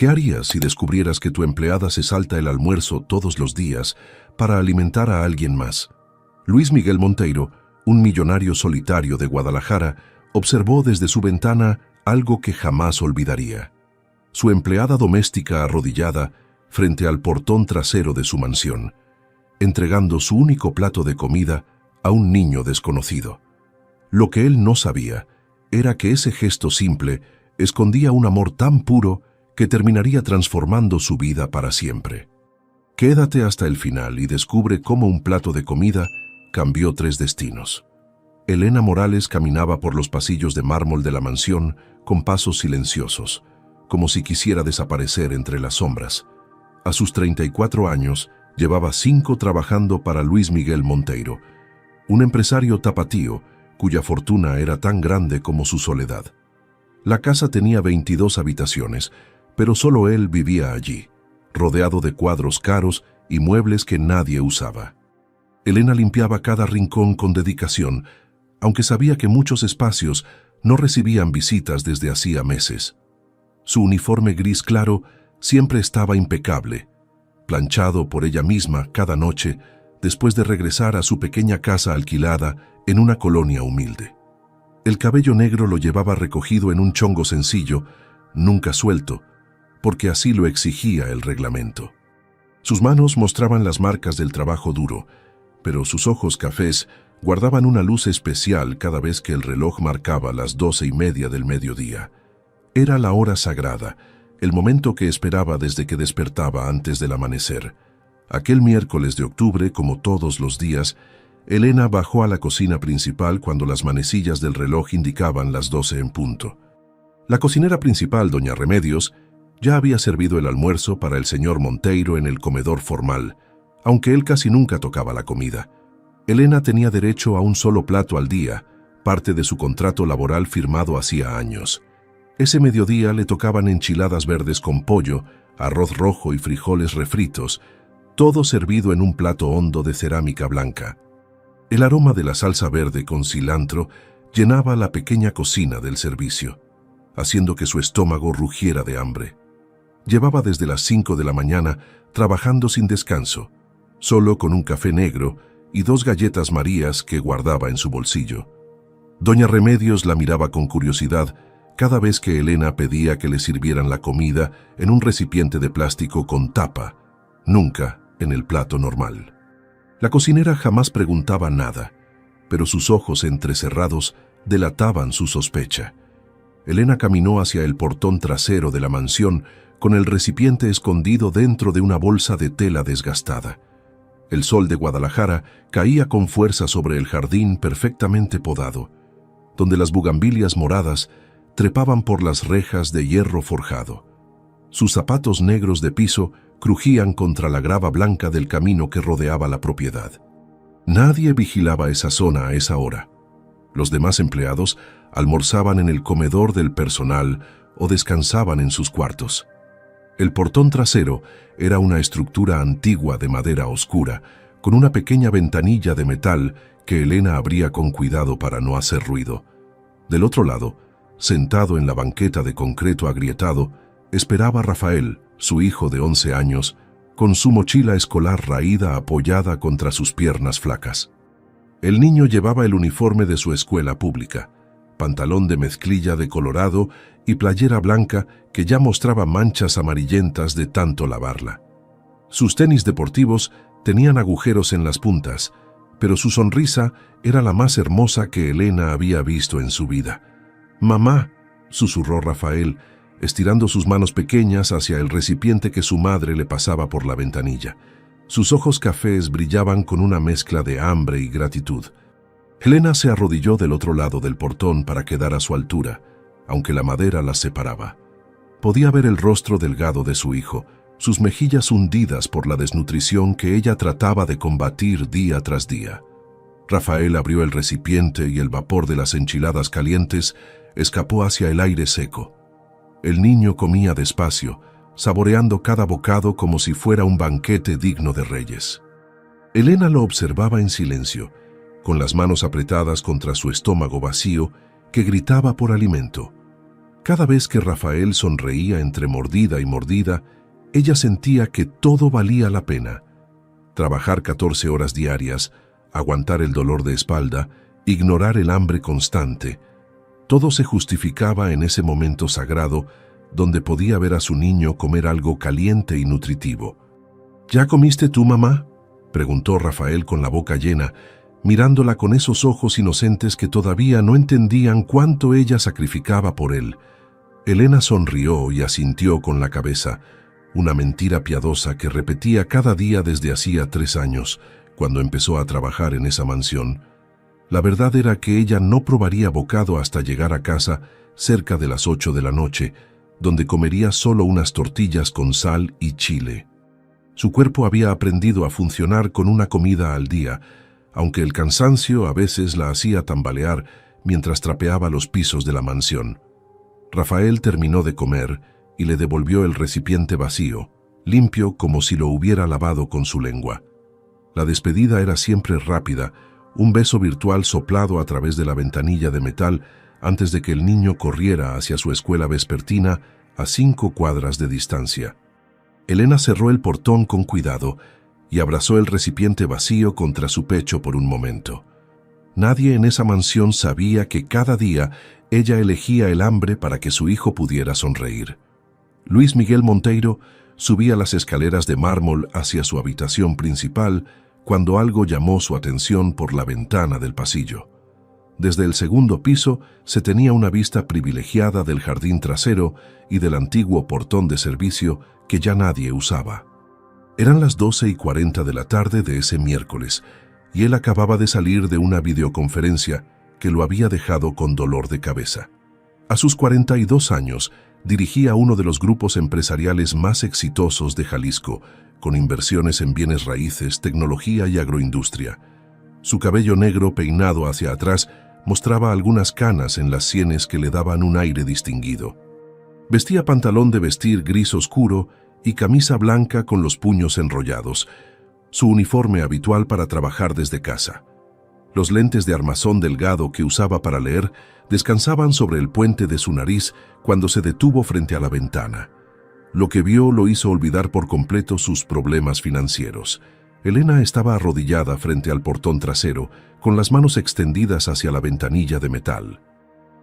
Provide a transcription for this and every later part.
¿Qué harías si descubrieras que tu empleada se salta el almuerzo todos los días para alimentar a alguien más? Luis Miguel Monteiro, un millonario solitario de Guadalajara, observó desde su ventana algo que jamás olvidaría. Su empleada doméstica arrodillada frente al portón trasero de su mansión, entregando su único plato de comida a un niño desconocido. Lo que él no sabía era que ese gesto simple escondía un amor tan puro que terminaría transformando su vida para siempre. Quédate hasta el final y descubre cómo un plato de comida cambió 3 destinos. Elena Morales caminaba por los pasillos de mármol de la mansión con pasos silenciosos, como si quisiera desaparecer entre las sombras. A sus 34 años, llevaba 5 trabajando para Luis Miguel Monteiro, un empresario tapatío cuya fortuna era tan grande como su soledad. La casa tenía 22 habitaciones, pero solo él vivía allí, rodeado de cuadros caros y muebles que nadie usaba. Elena limpiaba cada rincón con dedicación, aunque sabía que muchos espacios no recibían visitas desde hacía meses. Su uniforme gris claro siempre estaba impecable, planchado por ella misma cada noche después de regresar a su pequeña casa alquilada en una colonia humilde. El cabello negro lo llevaba recogido en un chongo sencillo, nunca suelto, porque así lo exigía el reglamento. Sus manos mostraban las marcas del trabajo duro, pero sus ojos cafés guardaban una luz especial cada vez que el reloj marcaba las 12:30 del mediodía. Era la hora sagrada, el momento que esperaba desde que despertaba antes del amanecer. Aquel miércoles de octubre, como todos los días, Elena bajó a la cocina principal cuando las manecillas del reloj indicaban las 12 en punto. La cocinera principal, doña Remedios, ya había servido el almuerzo para el señor Monteiro en el comedor formal, aunque él casi nunca tocaba la comida. Elena tenía derecho a un solo plato al día, parte de su contrato laboral firmado hacía años. Ese mediodía le tocaban enchiladas verdes con pollo, arroz rojo y frijoles refritos, todo servido en un plato hondo de cerámica blanca. El aroma de la salsa verde con cilantro llenaba la pequeña cocina del servicio, haciendo que su estómago rugiera de hambre. Llevaba desde las 5 de la mañana trabajando sin descanso, solo con un café negro y 2 galletas Marías que guardaba en su bolsillo. Doña Remedios la miraba con curiosidad cada vez que Elena pedía que le sirvieran la comida en un recipiente de plástico con tapa, nunca en el plato normal. La cocinera jamás preguntaba nada, pero sus ojos entrecerrados delataban su sospecha. Elena caminó hacia el portón trasero de la mansión con el recipiente escondido dentro de una bolsa de tela desgastada. El sol de Guadalajara caía con fuerza sobre el jardín perfectamente podado, donde las bugambilias moradas trepaban por las rejas de hierro forjado. Sus zapatos negros de piso crujían contra la grava blanca del camino que rodeaba la propiedad. Nadie vigilaba esa zona a esa hora. Los demás empleados almorzaban en el comedor del personal o descansaban en sus cuartos. El portón trasero era una estructura antigua de madera oscura, con una pequeña ventanilla de metal que Elena abría con cuidado para no hacer ruido. Del otro lado, sentado en la banqueta de concreto agrietado, esperaba Rafael, su hijo de 11 años, con su mochila escolar raída apoyada contra sus piernas flacas. El niño llevaba el uniforme de su escuela pública, pantalón de mezclilla de colorado y playera blanca que ya mostraba manchas amarillentas de tanto lavarla. Sus tenis deportivos tenían agujeros en las puntas, pero su sonrisa era la más hermosa que Elena había visto en su vida. «Mamá», susurró Rafael, estirando sus manos pequeñas hacia el recipiente que su madre le pasaba por la ventanilla. Sus ojos cafés brillaban con una mezcla de hambre y gratitud. Elena se arrodilló del otro lado del portón para quedar a su altura, aunque la madera las separaba. Podía ver el rostro delgado de su hijo, sus mejillas hundidas por la desnutrición que ella trataba de combatir día tras día. Rafael abrió el recipiente y el vapor de las enchiladas calientes escapó hacia el aire seco. El niño comía despacio, saboreando cada bocado como si fuera un banquete digno de reyes. Elena lo observaba en silencio, con las manos apretadas contra su estómago vacío que gritaba por alimento. Cada vez que Rafael sonreía entre mordida y mordida, ella sentía que todo valía la pena. Trabajar 14 horas diarias, aguantar el dolor de espalda, ignorar el hambre constante. Todo se justificaba en ese momento sagrado donde podía ver a su niño comer algo caliente y nutritivo. ¿Ya comiste tú, mamá?, preguntó Rafael con la boca llena, mirándola con esos ojos inocentes que todavía no entendían cuánto ella sacrificaba por él. Elena sonrió y asintió con la cabeza, una mentira piadosa que repetía cada día desde hacía 3 años, cuando empezó a trabajar en esa mansión. La verdad era que ella no probaría bocado hasta llegar a casa cerca de las 8 de la noche, donde comería solo unas tortillas con sal y chile. Su cuerpo había aprendido a funcionar con una comida al día, aunque el cansancio a veces la hacía tambalear mientras trapeaba los pisos de la mansión. Rafael terminó de comer y le devolvió el recipiente vacío, limpio como si lo hubiera lavado con su lengua. La despedida era siempre rápida, un beso virtual soplado a través de la ventanilla de metal antes de que el niño corriera hacia su escuela vespertina a 5 cuadras de distancia. Elena cerró el portón con cuidado y abrazó el recipiente vacío contra su pecho por un momento. Nadie en esa mansión sabía que cada día ella elegía el hambre para que su hijo pudiera sonreír. Luis Miguel Monteiro subía las escaleras de mármol hacia su habitación principal cuando algo llamó su atención por la ventana del pasillo. Desde el segundo piso se tenía una vista privilegiada del jardín trasero y del antiguo portón de servicio que ya nadie usaba. Eran las 12:40 de la tarde de ese miércoles, y él acababa de salir de una videoconferencia que lo había dejado con dolor de cabeza. A sus 42 años, dirigía uno de los grupos empresariales más exitosos de Jalisco, con inversiones en bienes raíces, tecnología y agroindustria. Su cabello negro peinado hacia atrás mostraba algunas canas en las sienes que le daban un aire distinguido. Vestía pantalón de vestir gris oscuro y camisa blanca con los puños enrollados, su uniforme habitual para trabajar desde casa. Los lentes de armazón delgado que usaba para leer descansaban sobre el puente de su nariz cuando se detuvo frente a la ventana. Lo que vio lo hizo olvidar por completo sus problemas financieros. Elena estaba arrodillada frente al portón trasero, con las manos extendidas hacia la ventanilla de metal.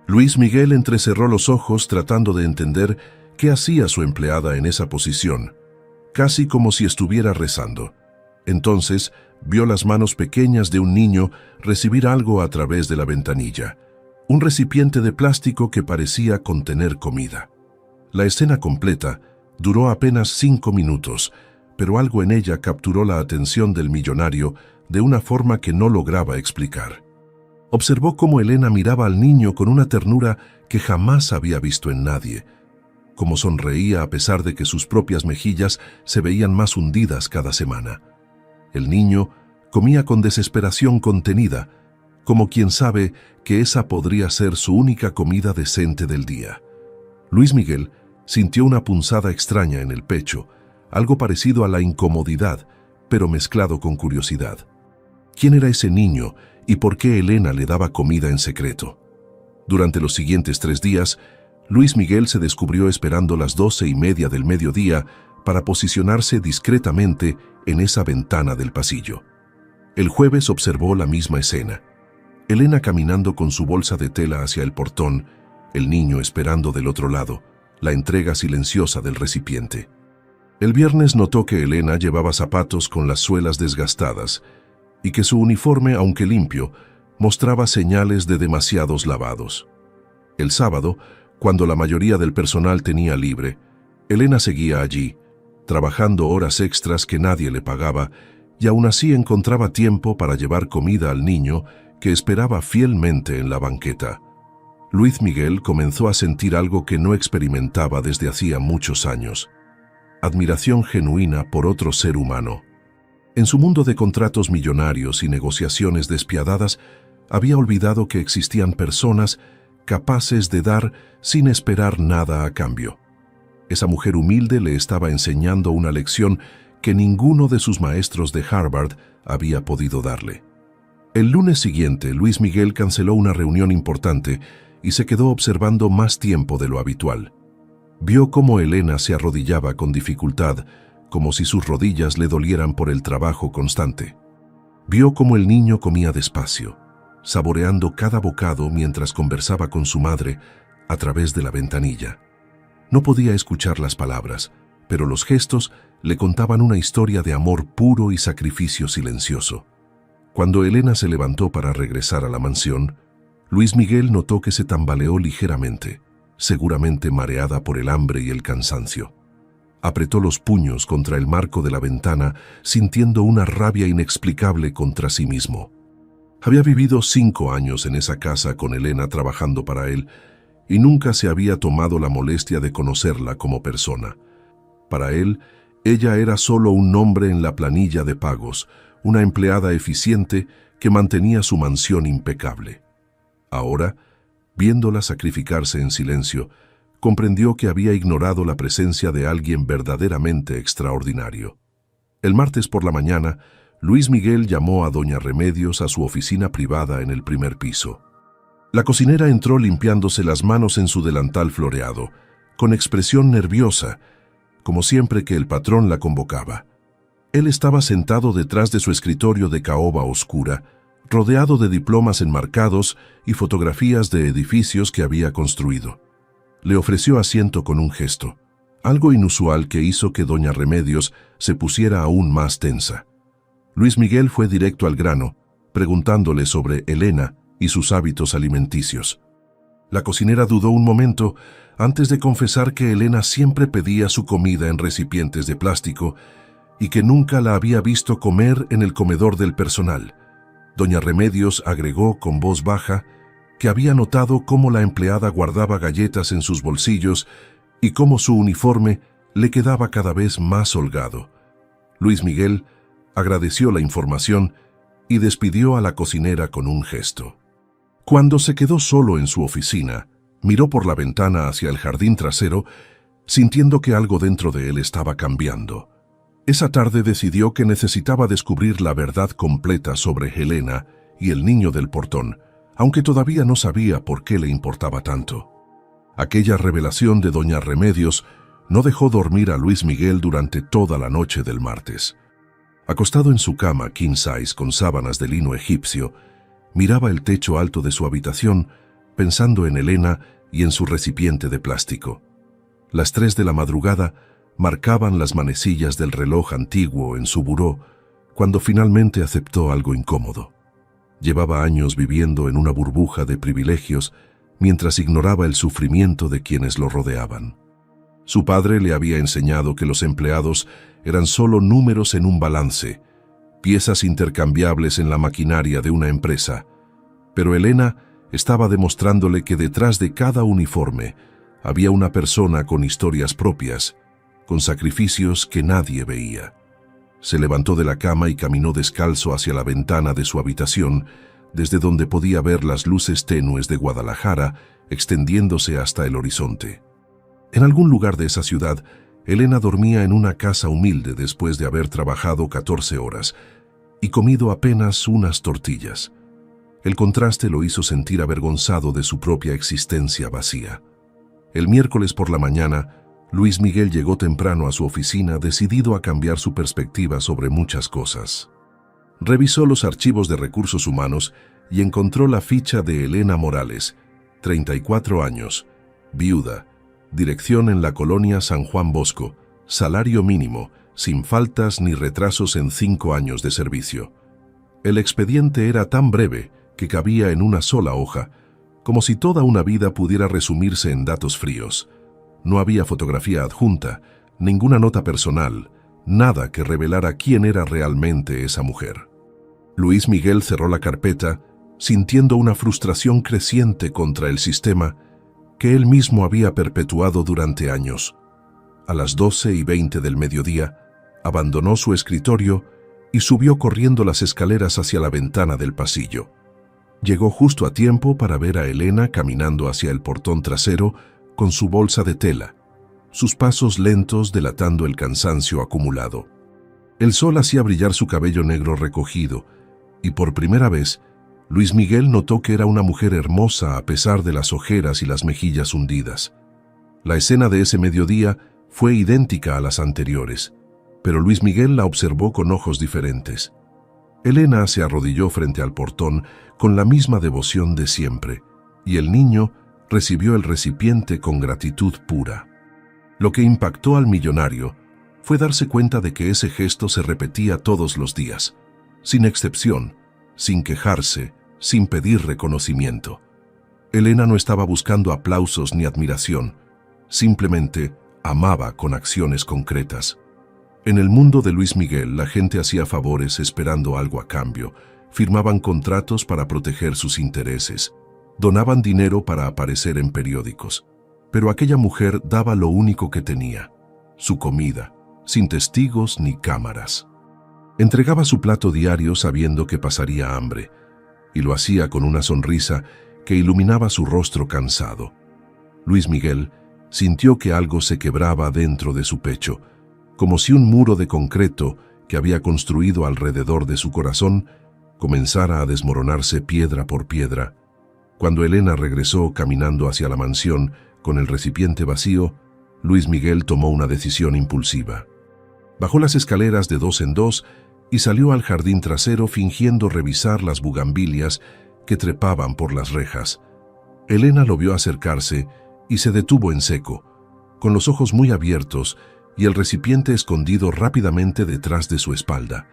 Luis Miguel entrecerró los ojos tratando de entender qué hacía su empleada en esa posición, casi como si estuviera rezando. Entonces vio las manos pequeñas de un niño recibir algo a través de la ventanilla, un recipiente de plástico que parecía contener comida. La escena completa duró apenas 5 minutos, pero algo en ella capturó la atención del millonario de una forma que no lograba explicar. Observó cómo Elena miraba al niño con una ternura que jamás había visto en nadie, cómo sonreía a pesar de que sus propias mejillas se veían más hundidas cada semana. El niño comía con desesperación contenida, como quien sabe que esa podría ser su única comida decente del día. Luis Miguel sintió una punzada extraña en el pecho, algo parecido a la incomodidad, pero mezclado con curiosidad. ¿Quién era ese niño y por qué Elena le daba comida en secreto? Durante los siguientes 3 días, Luis Miguel se descubrió esperando las 12:30 del mediodía para posicionarse discretamente en esa ventana del pasillo. El jueves observó la misma escena. Elena caminando con su bolsa de tela hacia el portón, el niño esperando del otro lado, la entrega silenciosa del recipiente. El viernes notó que Elena llevaba zapatos con las suelas desgastadas y que su uniforme, aunque limpio, mostraba señales de demasiados lavados. El sábado, cuando la mayoría del personal tenía libre, Elena seguía allí, trabajando horas extras que nadie le pagaba, y aún así encontraba tiempo para llevar comida al niño que esperaba fielmente en la banqueta. Luis Miguel comenzó a sentir algo que no experimentaba desde hacía muchos años: admiración genuina por otro ser humano. En su mundo de contratos millonarios y negociaciones despiadadas, había olvidado que existían personas capaces de dar sin esperar nada a cambio. Esa mujer humilde le estaba enseñando una lección que ninguno de sus maestros de Harvard había podido darle. El lunes siguiente, Luis Miguel canceló una reunión importante y se quedó observando más tiempo de lo habitual. Vio cómo Elena se arrodillaba con dificultad, como si sus rodillas le dolieran por el trabajo constante. Vio cómo el niño comía despacio, saboreando cada bocado mientras conversaba con su madre a través de la ventanilla. No podía escuchar las palabras, pero los gestos le contaban una historia de amor puro y sacrificio silencioso. Cuando Elena se levantó para regresar a la mansión, Luis Miguel notó que se tambaleó ligeramente, seguramente mareada por el hambre y el cansancio. Apretó los puños contra el marco de la ventana, sintiendo una rabia inexplicable contra sí mismo. Había vivido 5 años en esa casa con Elena trabajando para él, y nunca se había tomado la molestia de conocerla como persona. Para él, ella era solo un nombre en la planilla de pagos, una empleada eficiente que mantenía su mansión impecable. Ahora, viéndola sacrificarse en silencio, comprendió que había ignorado la presencia de alguien verdaderamente extraordinario. El martes por la mañana, Luis Miguel llamó a doña Remedios a su oficina privada en el primer piso. La cocinera entró limpiándose las manos en su delantal floreado, con expresión nerviosa, como siempre que el patrón la convocaba. Él estaba sentado detrás de su escritorio de caoba oscura, rodeado de diplomas enmarcados y fotografías de edificios que había construido. Le ofreció asiento con un gesto, algo inusual que hizo que doña Remedios se pusiera aún más tensa. Luis Miguel fue directo al grano, preguntándole sobre Elena y sus hábitos alimenticios. La cocinera dudó un momento antes de confesar que Elena siempre pedía su comida en recipientes de plástico y que nunca la había visto comer en el comedor del personal. Doña Remedios agregó con voz baja que había notado cómo la empleada guardaba galletas en sus bolsillos y cómo su uniforme le quedaba cada vez más holgado. Luis Miguel agradeció la información y despidió a la cocinera con un gesto. Cuando se quedó solo en su oficina, miró por la ventana hacia el jardín trasero, sintiendo que algo dentro de él estaba cambiando. Esa tarde decidió que necesitaba descubrir la verdad completa sobre Helena y el niño del portón, aunque todavía no sabía por qué le importaba tanto. Aquella revelación de doña Remedios no dejó dormir a Luis Miguel durante toda la noche del martes. Acostado en su cama king size con sábanas de lino egipcio, miraba el techo alto de su habitación, pensando en Elena y en su recipiente de plástico. Las 3 de la madrugada marcaban las manecillas del reloj antiguo en su buró cuando finalmente aceptó algo incómodo. Llevaba años viviendo en una burbuja de privilegios mientras ignoraba el sufrimiento de quienes lo rodeaban. Su padre le había enseñado que los empleados eran solo números en un balance, piezas intercambiables en la maquinaria de una empresa, pero Elena estaba demostrándole que detrás de cada uniforme había una persona con historias propias, con sacrificios que nadie veía. Se levantó de la cama y caminó descalzo hacia la ventana de su habitación, desde donde podía ver las luces tenues de Guadalajara extendiéndose hasta el horizonte. En algún lugar de esa ciudad, Elena dormía en una casa humilde después de haber trabajado 14 horas y comido apenas unas tortillas. El contraste lo hizo sentir avergonzado de su propia existencia vacía. El miércoles por la mañana, Luis Miguel llegó temprano a su oficina decidido a cambiar su perspectiva sobre muchas cosas. Revisó los archivos de recursos humanos y encontró la ficha de Elena Morales, 34 años, viuda, dirección en la colonia San Juan Bosco, salario mínimo, sin faltas ni retrasos en 5 años de servicio. El expediente era tan breve que cabía en una sola hoja, como si toda una vida pudiera resumirse en datos fríos. No había fotografía adjunta, ninguna nota personal, nada que revelara quién era realmente esa mujer. Luis Miguel cerró la carpeta, sintiendo una frustración creciente contra el sistema que él mismo había perpetuado durante años. A las 12:20 del mediodía, abandonó su escritorio y subió corriendo las escaleras hacia la ventana del pasillo. Llegó justo a tiempo para ver a Elena caminando hacia el portón trasero con su bolsa de tela, sus pasos lentos delatando el cansancio acumulado. El sol hacía brillar su cabello negro recogido y por primera vez Luis Miguel notó que era una mujer hermosa a pesar de las ojeras y las mejillas hundidas. La escena de ese mediodía fue idéntica a las anteriores, pero Luis Miguel la observó con ojos diferentes. Elena se arrodilló frente al portón con la misma devoción de siempre, y el niño recibió el recipiente con gratitud pura. Lo que impactó al millonario fue darse cuenta de que ese gesto se repetía todos los días, sin excepción, sin quejarse, sin pedir reconocimiento. Elena no estaba buscando aplausos ni admiración, simplemente amaba con acciones concretas. En el mundo de Luis Miguel, la gente hacía favores esperando algo a cambio, firmaban contratos para proteger sus intereses, donaban dinero para aparecer en periódicos. Pero aquella mujer daba lo único que tenía, su comida, sin testigos ni cámaras. Entregaba su plato diario sabiendo que pasaría hambre, y lo hacía con una sonrisa que iluminaba su rostro cansado. Luis Miguel sintió que algo se quebraba dentro de su pecho, como si un muro de concreto que había construido alrededor de su corazón comenzara a desmoronarse piedra por piedra. Cuando Elena regresó caminando hacia la mansión con el recipiente vacío, Luis Miguel tomó una decisión impulsiva. Bajó las escaleras de 2 en 2 y salió al jardín trasero fingiendo revisar las bugambilias que trepaban por las rejas. Elena lo vio acercarse y se detuvo en seco, con los ojos muy abiertos y el recipiente escondido rápidamente detrás de su espalda.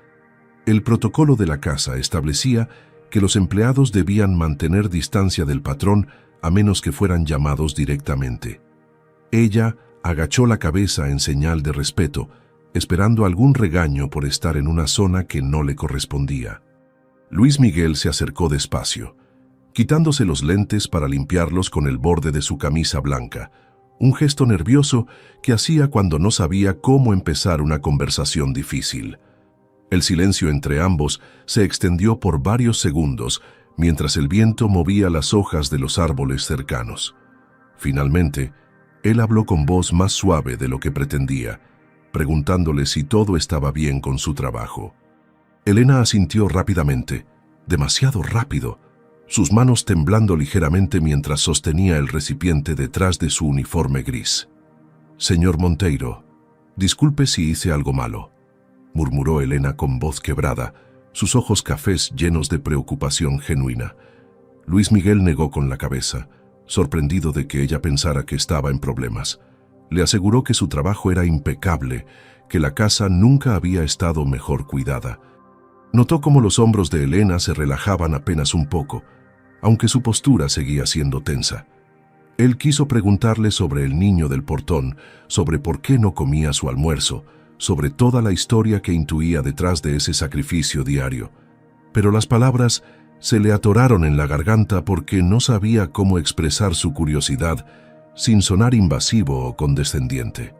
El protocolo de la casa establecía que los empleados debían mantener distancia del patrón a menos que fueran llamados directamente. Ella agachó la cabeza en señal de respeto, esperando algún regaño por estar en una zona que no le correspondía. Luis Miguel se acercó despacio, quitándose los lentes para limpiarlos con el borde de su camisa blanca, un gesto nervioso que hacía cuando no sabía cómo empezar una conversación difícil. El silencio entre ambos se extendió por varios segundos mientras el viento movía las hojas de los árboles cercanos. Finalmente, él habló con voz más suave de lo que pretendía, preguntándole si todo estaba bien con su trabajo. Elena asintió rápidamente, demasiado rápido, sus manos temblando ligeramente mientras sostenía el recipiente detrás de su uniforme gris. «Señor Monteiro, disculpe si hice algo malo», murmuró Elena con voz quebrada, sus ojos cafés llenos de preocupación genuina. Luis Miguel negó con la cabeza, sorprendido de que ella pensara que estaba en problemas. Le aseguró que su trabajo era impecable, que la casa nunca había estado mejor cuidada. Notó cómo los hombros de Elena se relajaban apenas un poco, aunque su postura seguía siendo tensa. Él quiso preguntarle sobre el niño del portón, sobre por qué no comía su almuerzo, sobre toda la historia que intuía detrás de ese sacrificio diario. Pero las palabras se le atoraron en la garganta porque no sabía cómo expresar su curiosidad sin sonar invasivo o condescendiente.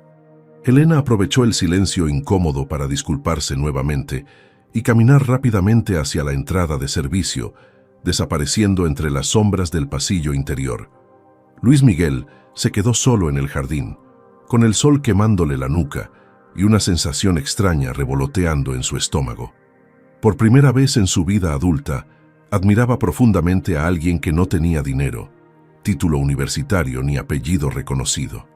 Elena aprovechó el silencio incómodo para disculparse nuevamente y caminar rápidamente hacia la entrada de servicio, desapareciendo entre las sombras del pasillo interior. Luis Miguel se quedó solo en el jardín, con el sol quemándole la nuca y una sensación extraña revoloteando en su estómago. Por primera vez en su vida adulta, admiraba profundamente a alguien que no tenía dinero, título universitario ni apellido reconocido.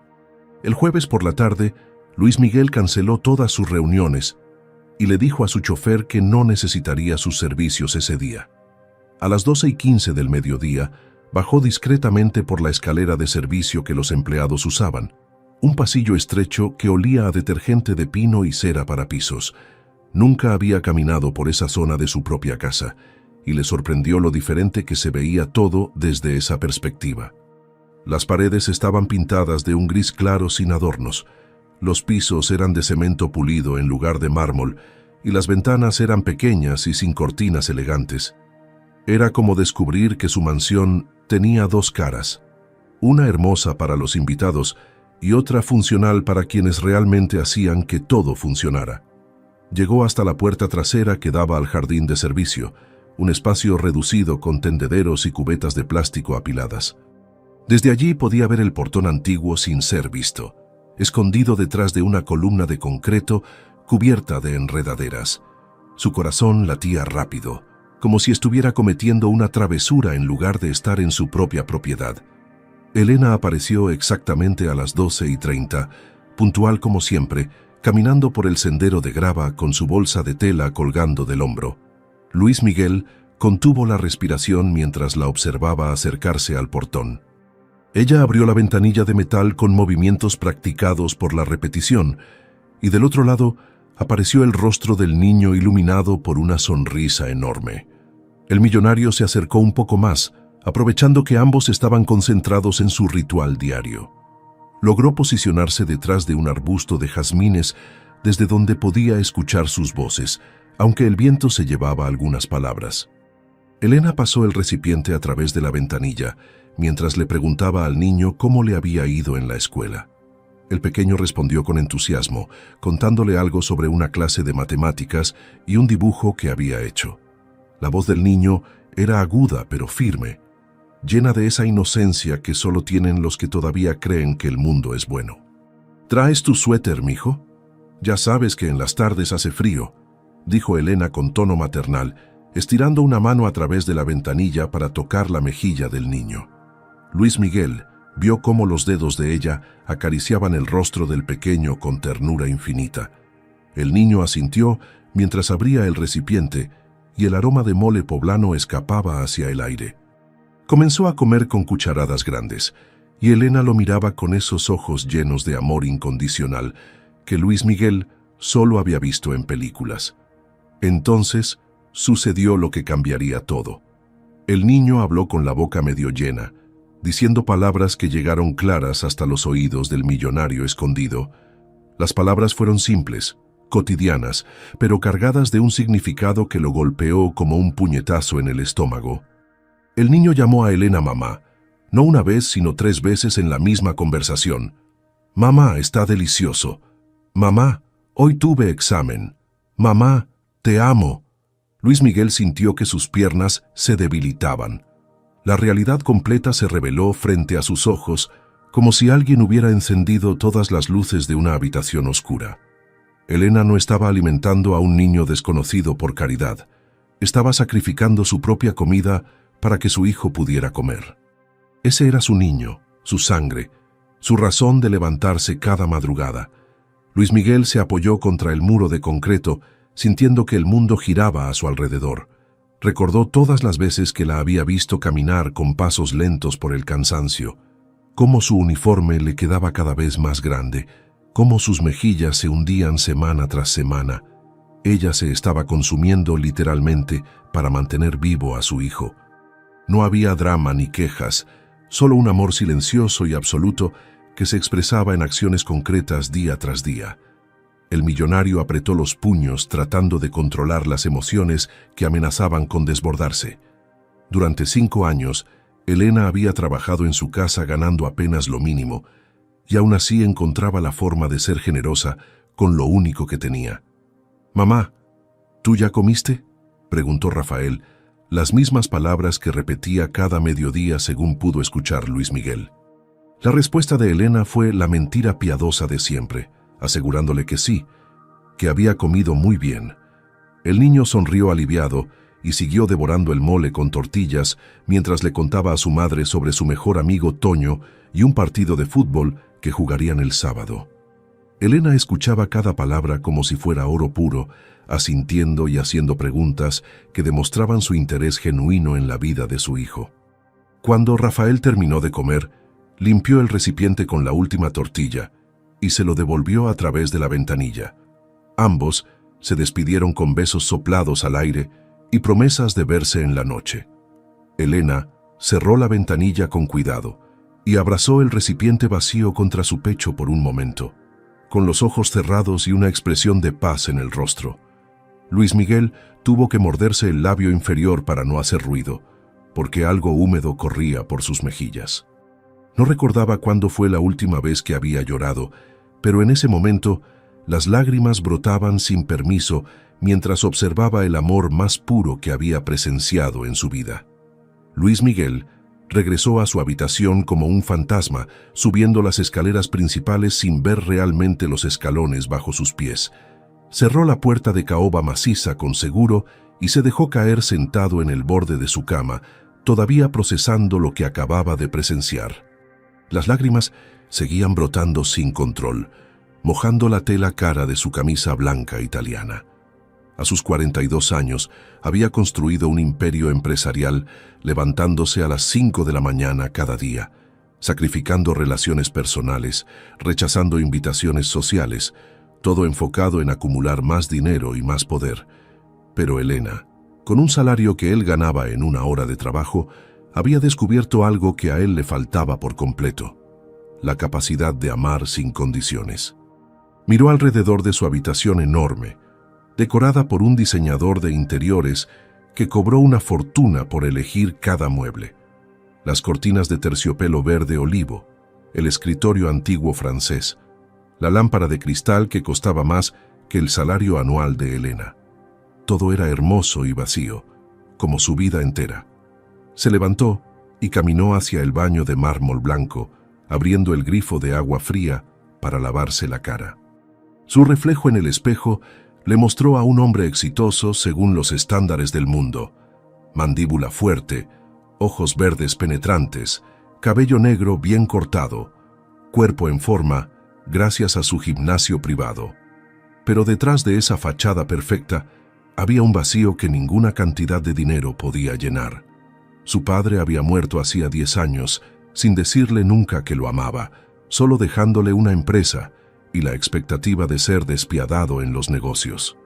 El jueves por la tarde, Luis Miguel canceló todas sus reuniones y le dijo a su chofer que no necesitaría sus servicios ese día. A las 12:15 del mediodía, bajó discretamente por la escalera de servicio que los empleados usaban, un pasillo estrecho que olía a detergente de pino y cera para pisos. Nunca había caminado por esa zona de su propia casa, y le sorprendió lo diferente que se veía todo desde esa perspectiva. Las paredes estaban pintadas de un gris claro sin adornos, los pisos eran de cemento pulido en lugar de mármol, y las ventanas eran pequeñas y sin cortinas elegantes. Era como descubrir que su mansión tenía dos caras, una hermosa para los invitados y otra funcional para quienes realmente hacían que todo funcionara. Llegó hasta la puerta trasera que daba al jardín de servicio, un espacio reducido con tendederos y cubetas de plástico apiladas. Desde allí podía ver el portón antiguo sin ser visto, escondido detrás de una columna de concreto cubierta de enredaderas. Su corazón latía rápido, como si estuviera cometiendo una travesura en lugar de estar en su propia propiedad. Elena apareció exactamente a las 12:30, puntual como siempre, caminando por el sendero de grava con su bolsa de tela colgando del hombro. Luis Miguel contuvo la respiración mientras la observaba acercarse al portón. Ella abrió la ventanilla de metal con movimientos practicados por la repetición, y del otro lado apareció el rostro del niño iluminado por una sonrisa enorme. El millonario se acercó un poco más, aprovechando que ambos estaban concentrados en su ritual diario. Logró posicionarse detrás de un arbusto de jazmines desde donde podía escuchar sus voces, aunque el viento se llevaba algunas palabras. Elena pasó el recipiente a través de la ventanilla, mientras le preguntaba al niño cómo le había ido en la escuela. El pequeño respondió con entusiasmo, contándole algo sobre una clase de matemáticas y un dibujo que había hecho. La voz del niño era aguda pero firme, llena de esa inocencia que solo tienen los que todavía creen que el mundo es bueno. ¿Traes tu suéter, mijo? Ya sabes que en las tardes hace frío, dijo Elena con tono maternal, estirando una mano a través de la ventanilla para tocar la mejilla del niño. Luis Miguel vio cómo los dedos de ella acariciaban el rostro del pequeño con ternura infinita. El niño asintió mientras abría el recipiente y el aroma de mole poblano escapaba hacia el aire. Comenzó a comer con cucharadas grandes, y Elena lo miraba con esos ojos llenos de amor incondicional que Luis Miguel solo había visto en películas. Entonces sucedió lo que cambiaría todo. El niño habló con la boca medio llena, diciendo palabras que llegaron claras hasta los oídos del millonario escondido. Las palabras fueron simples, cotidianas, pero cargadas de un significado que lo golpeó como un puñetazo en el estómago. El niño llamó a Elena mamá, no una vez sino 3 veces en la misma conversación. Mamá, está delicioso. Mamá, hoy tuve examen. Mamá, te amo. Luis Miguel sintió que sus piernas se debilitaban. La realidad completa se reveló frente a sus ojos, como si alguien hubiera encendido todas las luces de una habitación oscura. Elena no estaba alimentando a un niño desconocido por caridad. Estaba sacrificando su propia comida para que su hijo pudiera comer. Ese era su niño, su sangre, su razón de levantarse cada madrugada. Luis Miguel se apoyó contra el muro de concreto, sintiendo que el mundo giraba a su alrededor. Recordó todas las veces que la había visto caminar con pasos lentos por el cansancio, cómo su uniforme le quedaba cada vez más grande, cómo sus mejillas se hundían semana tras semana. Ella se estaba consumiendo literalmente para mantener vivo a su hijo. No había drama ni quejas, solo un amor silencioso y absoluto que se expresaba en acciones concretas día tras día. El millonario apretó los puños tratando de controlar las emociones que amenazaban con desbordarse. Durante 5 años, Elena había trabajado en su casa ganando apenas lo mínimo, y aún así encontraba la forma de ser generosa con lo único que tenía. «Mamá, ¿tú ya comiste?», preguntó Rafael, las mismas palabras que repetía cada mediodía según pudo escuchar Luis Miguel. La respuesta de Elena fue la mentira piadosa de siempre, asegurándole que sí, que había comido muy bien. El niño sonrió aliviado y siguió devorando el mole con tortillas mientras le contaba a su madre sobre su mejor amigo Toño y un partido de fútbol que jugarían el sábado. Elena escuchaba cada palabra como si fuera oro puro, asintiendo y haciendo preguntas que demostraban su interés genuino en la vida de su hijo. Cuando Rafael terminó de comer, limpió el recipiente con la última tortilla y se lo devolvió a través de la ventanilla. Ambos se despidieron con besos soplados al aire y promesas de verse en la noche. Elena cerró la ventanilla con cuidado y abrazó el recipiente vacío contra su pecho por un momento, con los ojos cerrados y una expresión de paz en el rostro. Luis Miguel tuvo que morderse el labio inferior para no hacer ruido, porque algo húmedo corría por sus mejillas. No recordaba cuándo fue la última vez que había llorado, pero en ese momento las lágrimas brotaban sin permiso mientras observaba el amor más puro que había presenciado en su vida. Luis Miguel regresó a su habitación como un fantasma, subiendo las escaleras principales sin ver realmente los escalones bajo sus pies. Cerró la puerta de caoba maciza con seguro y se dejó caer sentado en el borde de su cama, todavía procesando lo que acababa de presenciar. Las lágrimas seguían brotando sin control, mojando la tela cara de su camisa blanca italiana. A sus 42 años había construido un imperio empresarial, levantándose a las 5 de la mañana cada día, sacrificando relaciones personales, rechazando invitaciones sociales, todo enfocado en acumular más dinero y más poder. Pero Elena, con un salario que él ganaba en una hora de trabajo, había descubierto algo que a él le faltaba por completo: la capacidad de amar sin condiciones. Miró alrededor de su habitación enorme, decorada por un diseñador de interiores que cobró una fortuna por elegir cada mueble. Las cortinas de terciopelo verde olivo, el escritorio antiguo francés, la lámpara de cristal que costaba más que el salario anual de Elena. Todo era hermoso y vacío, como su vida entera. Se levantó y caminó hacia el baño de mármol blanco, abriendo el grifo de agua fría para lavarse la cara. Su reflejo en el espejo le mostró a un hombre exitoso según los estándares del mundo: mandíbula fuerte, ojos verdes penetrantes, cabello negro bien cortado, cuerpo en forma gracias a su gimnasio privado. Pero detrás de esa fachada perfecta había un vacío que ninguna cantidad de dinero podía llenar. Su padre había muerto hacía 10 años, sin decirle nunca que lo amaba, solo dejándole una empresa y la expectativa de ser despiadado en los negocios.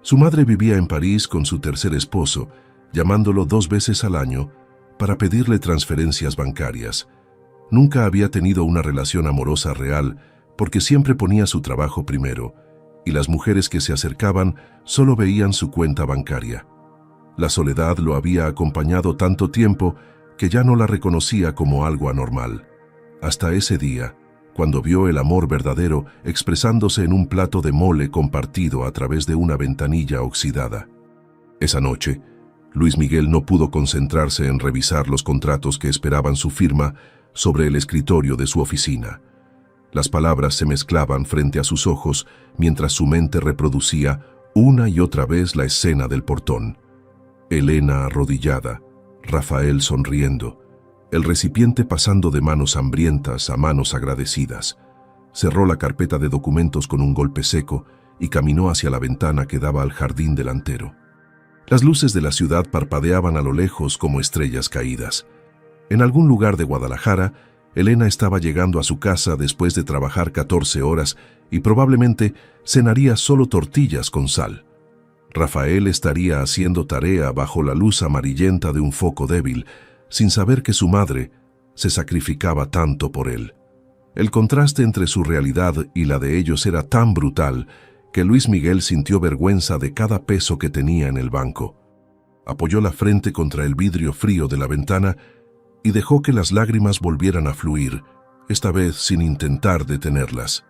Su madre vivía en París con su tercer esposo, llamándolo 2 veces al año para pedirle transferencias bancarias. Nunca había tenido una relación amorosa real porque siempre ponía su trabajo primero, y las mujeres que se acercaban solo veían su cuenta bancaria. La soledad lo había acompañado tanto tiempo que ya no la reconocía como algo anormal. Hasta ese día, cuando vio el amor verdadero expresándose en un plato de mole compartido a través de una ventanilla oxidada. Esa noche, Luis Miguel no pudo concentrarse en revisar los contratos que esperaban su firma sobre el escritorio de su oficina. Las palabras se mezclaban frente a sus ojos mientras su mente reproducía una y otra vez la escena del portón. Elena arrodillada, Rafael sonriendo, el recipiente pasando de manos hambrientas a manos agradecidas. Cerró la carpeta de documentos con un golpe seco y caminó hacia la ventana que daba al jardín delantero. Las luces de la ciudad parpadeaban a lo lejos como estrellas caídas. En algún lugar de Guadalajara, Elena estaba llegando a su casa después de trabajar 14 horas y probablemente cenaría solo tortillas con sal. Rafael estaría haciendo tarea bajo la luz amarillenta de un foco débil, sin saber que su madre se sacrificaba tanto por él. El contraste entre su realidad y la de ellos era tan brutal que Luis Miguel sintió vergüenza de cada peso que tenía en el banco. Apoyó la frente contra el vidrio frío de la ventana y dejó que las lágrimas volvieran a fluir, esta vez sin intentar detenerlas.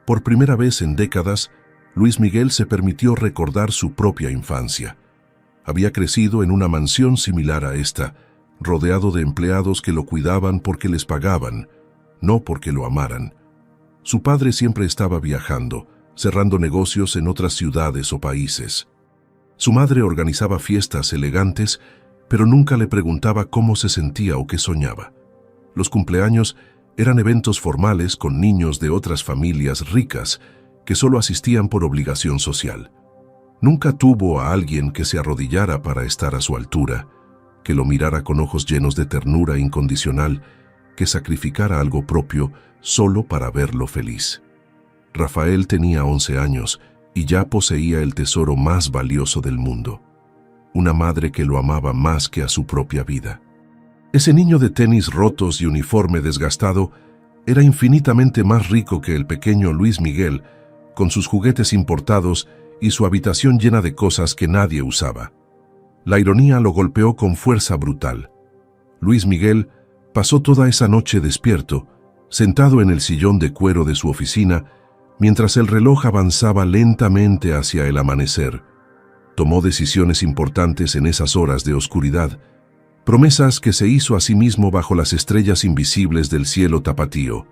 Por primera vez en décadas, Luis Miguel se permitió recordar su propia infancia. Había crecido en una mansión similar a esta, rodeado de empleados que lo cuidaban porque les pagaban, no porque lo amaran. Su padre siempre estaba viajando, cerrando negocios en otras ciudades o países. Su madre organizaba fiestas elegantes, pero nunca le preguntaba cómo se sentía o qué soñaba. Los cumpleaños eran eventos formales con niños de otras familias ricas que solo asistían por obligación social. Nunca tuvo a alguien que se arrodillara para estar a su altura, que lo mirara con ojos llenos de ternura incondicional, que sacrificara algo propio solo para verlo feliz. Rafael tenía 11 años y ya poseía el tesoro más valioso del mundo: una madre que lo amaba más que a su propia vida. Ese niño de tenis rotos y uniforme desgastado era infinitamente más rico que el pequeño Luis Miguel, con sus juguetes importados y su habitación llena de cosas que nadie usaba. La ironía lo golpeó con fuerza brutal. Luis Miguel pasó toda esa noche despierto, sentado en el sillón de cuero de su oficina, mientras el reloj avanzaba lentamente hacia el amanecer. Tomó decisiones importantes en esas horas de oscuridad, promesas que se hizo a sí mismo bajo las estrellas invisibles del cielo tapatío.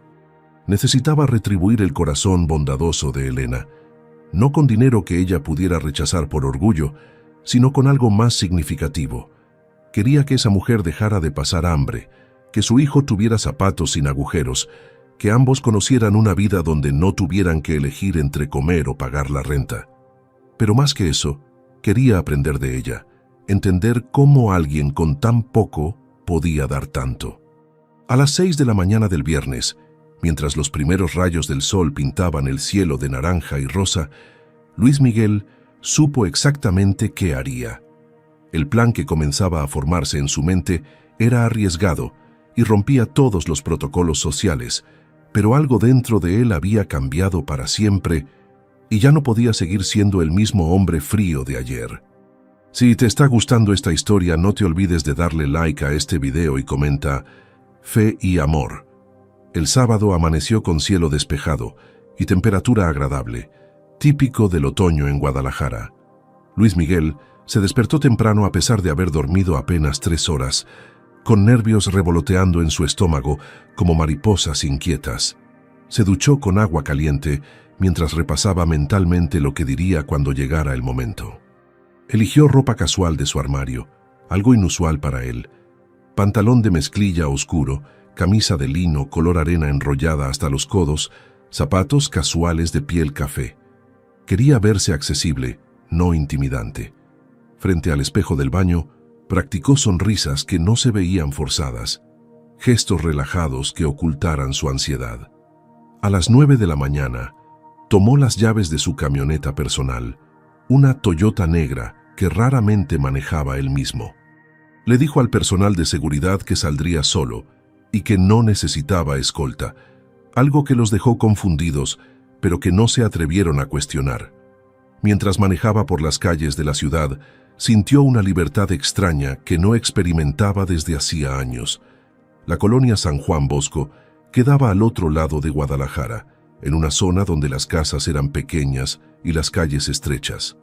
Necesitaba retribuir el corazón bondadoso de Elena, no con dinero que ella pudiera rechazar por orgullo, sino con algo más significativo. Quería que esa mujer dejara de pasar hambre, que su hijo tuviera zapatos sin agujeros, que ambos conocieran una vida donde no tuvieran que elegir entre comer o pagar la renta. Pero más que eso, quería aprender de ella, entender cómo alguien con tan poco podía dar tanto. A las 6 de la mañana del viernes, mientras los primeros rayos del sol pintaban el cielo de naranja y rosa, Luis Miguel supo exactamente qué haría. El plan que comenzaba a formarse en su mente era arriesgado y rompía todos los protocolos sociales, pero algo dentro de él había cambiado para siempre y ya no podía seguir siendo el mismo hombre frío de ayer. Si te está gustando esta historia, no te olvides de darle like a este video y comenta Fe y amor. El sábado amaneció con cielo despejado y temperatura agradable, típico del otoño en Guadalajara. Luis Miguel se despertó temprano a pesar de haber dormido apenas 3 horas, con nervios revoloteando en su estómago como mariposas inquietas. Se duchó con agua caliente mientras repasaba mentalmente lo que diría cuando llegara el momento. Eligió ropa casual de su armario, algo inusual para él. Pantalón de mezclilla oscuro, camisa de lino color arena enrollada hasta los codos, zapatos casuales de piel café. Quería verse accesible, no intimidante. Frente al espejo del baño, practicó sonrisas que no se veían forzadas, gestos relajados que ocultaran su ansiedad. A las 9 de la mañana, tomó las llaves de su camioneta personal, una Toyota negra que raramente manejaba él mismo. Le dijo al personal de seguridad que saldría solo y que no necesitaba escolta, algo que los dejó confundidos, pero que no se atrevieron a cuestionar. Mientras manejaba por las calles de la ciudad, sintió una libertad extraña que no experimentaba desde hacía años. La colonia San Juan Bosco quedaba al otro lado de Guadalajara, en una zona donde las casas eran pequeñas y las calles estrechas.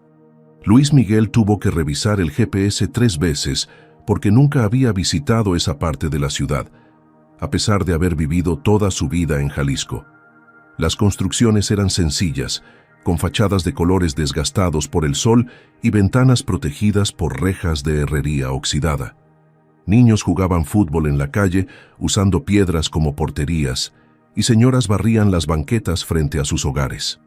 Luis Miguel tuvo que revisar el GPS 3 veces porque nunca había visitado esa parte de la ciudad, a pesar de haber vivido toda su vida en Jalisco. Las construcciones eran sencillas, con fachadas de colores desgastados por el sol y ventanas protegidas por rejas de herrería oxidada. Niños jugaban fútbol en la calle usando piedras como porterías y señoras barrían las banquetas frente a sus hogares.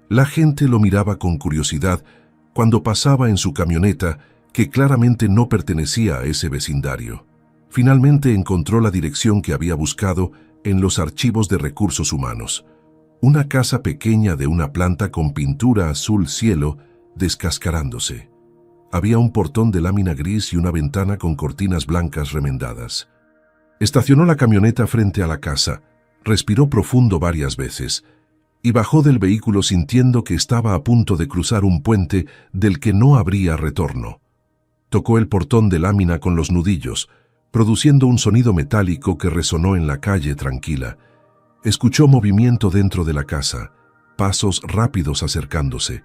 La gente lo miraba con curiosidad cuando pasaba en su camioneta, que claramente no pertenecía a ese vecindario. Finalmente encontró la dirección que había buscado en los archivos de recursos humanos. Una casa pequeña de una planta con pintura azul cielo descascarándose. Había un portón de lámina gris y una ventana con cortinas blancas remendadas. Estacionó la camioneta frente a la casa, respiró profundo varias veces y bajó del vehículo sintiendo que estaba a punto de cruzar un puente del que no habría retorno. Tocó el portón de lámina con los nudillos, produciendo un sonido metálico que resonó en la calle tranquila. Escuchó movimiento dentro de la casa, pasos rápidos acercándose.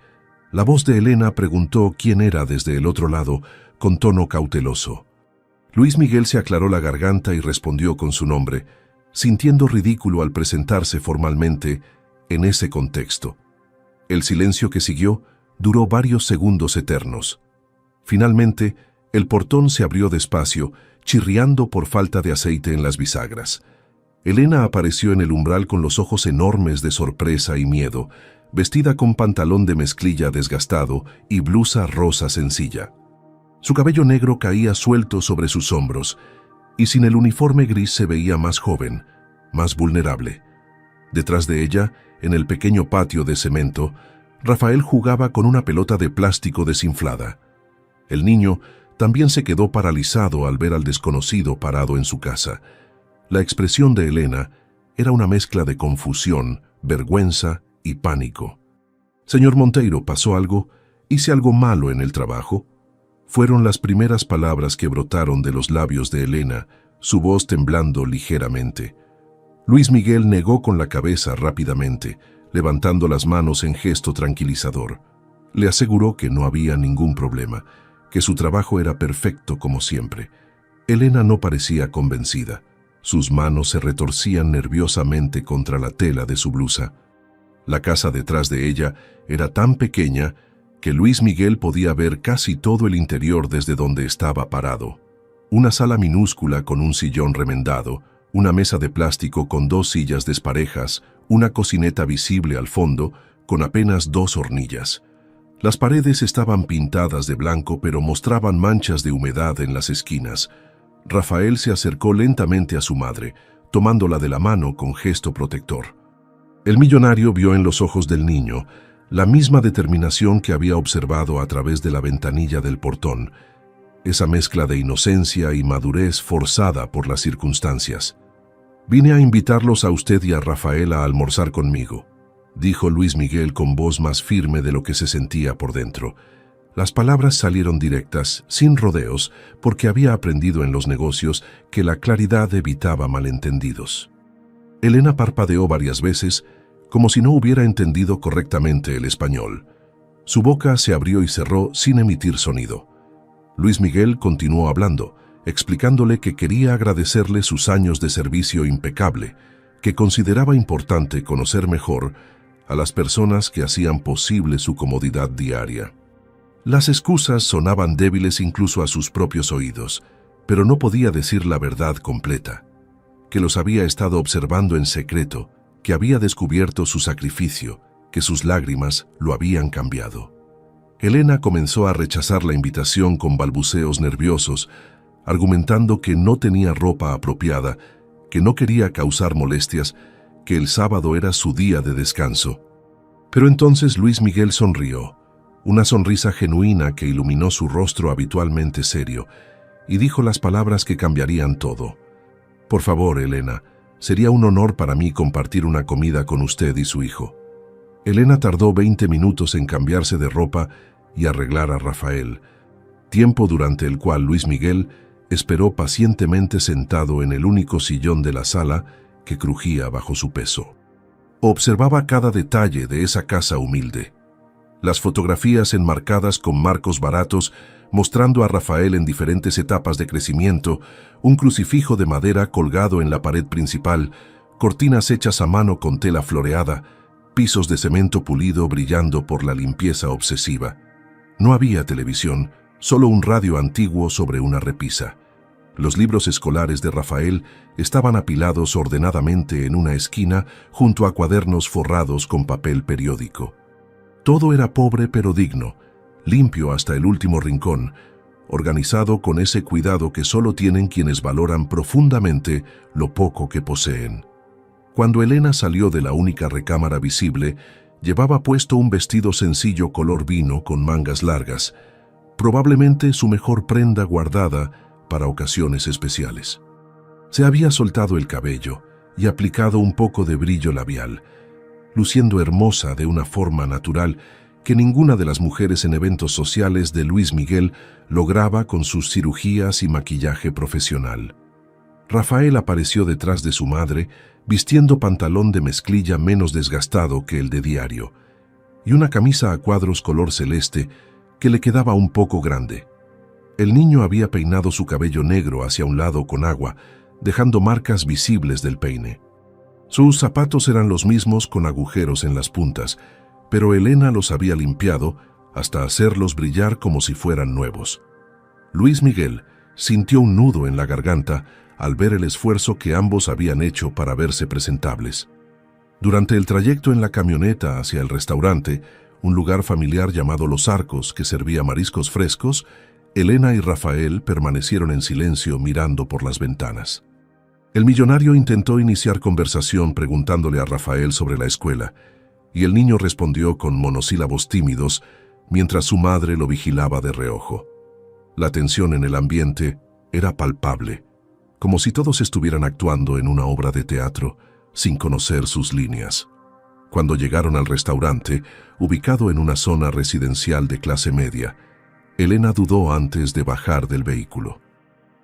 La voz de Elena preguntó quién era desde el otro lado, con tono cauteloso. Luis Miguel se aclaró la garganta y respondió con su nombre, sintiendo ridículo al presentarse formalmente en ese contexto. El silencio que siguió duró varios segundos eternos. Finalmente, el portón se abrió despacio, chirriando por falta de aceite en las bisagras. Elena apareció en el umbral con los ojos enormes de sorpresa y miedo, vestida con pantalón de mezclilla desgastado y blusa rosa sencilla. Su cabello negro caía suelto sobre sus hombros, y sin el uniforme gris se veía más joven, más vulnerable. Detrás de ella, en el pequeño patio de cemento, Rafael jugaba con una pelota de plástico desinflada. El niño también se quedó paralizado al ver al desconocido parado en su casa. La expresión de Elena era una mezcla de confusión, vergüenza y pánico. «Señor Monteiro, ¿pasó algo? ¿Hice algo malo en el trabajo?», fueron las primeras palabras que brotaron de los labios de Elena, su voz temblando ligeramente. Luis Miguel negó con la cabeza rápidamente, levantando las manos en gesto tranquilizador. Le aseguró que no había ningún problema, que su trabajo era perfecto como siempre. Elena no parecía convencida. Sus manos se retorcían nerviosamente contra la tela de su blusa. La casa detrás de ella era tan pequeña que Luis Miguel podía ver casi todo el interior desde donde estaba parado. Una sala minúscula con un sillón remendado, una mesa de plástico con 2 sillas desparejas, una cocineta visible al fondo con apenas 2 hornillas. Las paredes estaban pintadas de blanco pero mostraban manchas de humedad en las esquinas. Rafael se acercó lentamente a su madre, tomándola de la mano con gesto protector. El millonario vio en los ojos del niño la misma determinación que había observado a través de la ventanilla del portón, esa mezcla de inocencia y madurez forzada por las circunstancias. «Vine a invitarlos a usted y a Rafael a almorzar conmigo», dijo Luis Miguel con voz más firme de lo que se sentía por dentro. Las palabras salieron directas, sin rodeos, porque había aprendido en los negocios que la claridad evitaba malentendidos. Elena parpadeó varias veces, como si no hubiera entendido correctamente el español. Su boca se abrió y cerró sin emitir sonido. Luis Miguel continuó hablando, explicándole que quería agradecerle sus años de servicio impecable, que consideraba importante conocer mejor a las personas que hacían posible su comodidad diaria. Las excusas sonaban débiles incluso a sus propios oídos, pero no podía decir la verdad completa, que los había estado observando en secreto, que había descubierto su sacrificio, que sus lágrimas lo habían cambiado. Elena comenzó a rechazar la invitación con balbuceos nerviosos, argumentando que no tenía ropa apropiada, que no quería causar molestias, que el sábado era su día de descanso. Pero entonces Luis Miguel sonrió, una sonrisa genuina que iluminó su rostro habitualmente serio, y dijo las palabras que cambiarían todo. «Por favor, Elena, sería un honor para mí compartir una comida con usted y su hijo». Elena tardó 20 minutos en cambiarse de ropa y arreglar a Rafael, tiempo durante el cual Luis Miguel esperó pacientemente sentado en el único sillón de la sala que crujía bajo su peso. Observaba cada detalle de esa casa humilde. Las fotografías enmarcadas con marcos baratos mostrando a Rafael en diferentes etapas de crecimiento, un crucifijo de madera colgado en la pared principal, cortinas hechas a mano con tela floreada, pisos de cemento pulido brillando por la limpieza obsesiva. No había televisión, solo un radio antiguo sobre una repisa. Los libros escolares de Rafael estaban apilados ordenadamente en una esquina junto a cuadernos forrados con papel periódico. Todo era pobre pero digno, limpio hasta el último rincón, organizado con ese cuidado que solo tienen quienes valoran profundamente lo poco que poseen. Cuando Elena salió de la única recámara visible, llevaba puesto un vestido sencillo color vino con mangas largas, probablemente su mejor prenda guardada para ocasiones especiales. Se había soltado el cabello y aplicado un poco de brillo labial, luciendo hermosa de una forma natural que ninguna de las mujeres en eventos sociales de Luis Miguel lograba con sus cirugías y maquillaje profesional. Rafael apareció detrás de su madre, vistiendo pantalón de mezclilla menos desgastado que el de diario, y una camisa a cuadros color celeste que le quedaba un poco grande. El niño había peinado su cabello negro hacia un lado con agua, dejando marcas visibles del peine. Sus zapatos eran los mismos con agujeros en las puntas, pero Elena los había limpiado hasta hacerlos brillar como si fueran nuevos. Luis Miguel sintió un nudo en la garganta al ver el esfuerzo que ambos habían hecho para verse presentables. Durante el trayecto en la camioneta hacia el restaurante, un lugar familiar llamado Los Arcos que servía mariscos frescos, Elena y Rafael permanecieron en silencio mirando por las ventanas. El millonario intentó iniciar conversación preguntándole a Rafael sobre la escuela, y el niño respondió con monosílabos tímidos mientras su madre lo vigilaba de reojo. La tensión en el ambiente era palpable, como si todos estuvieran actuando en una obra de teatro sin conocer sus líneas. Cuando llegaron al restaurante, ubicado en una zona residencial de clase media, Elena dudó antes de bajar del vehículo.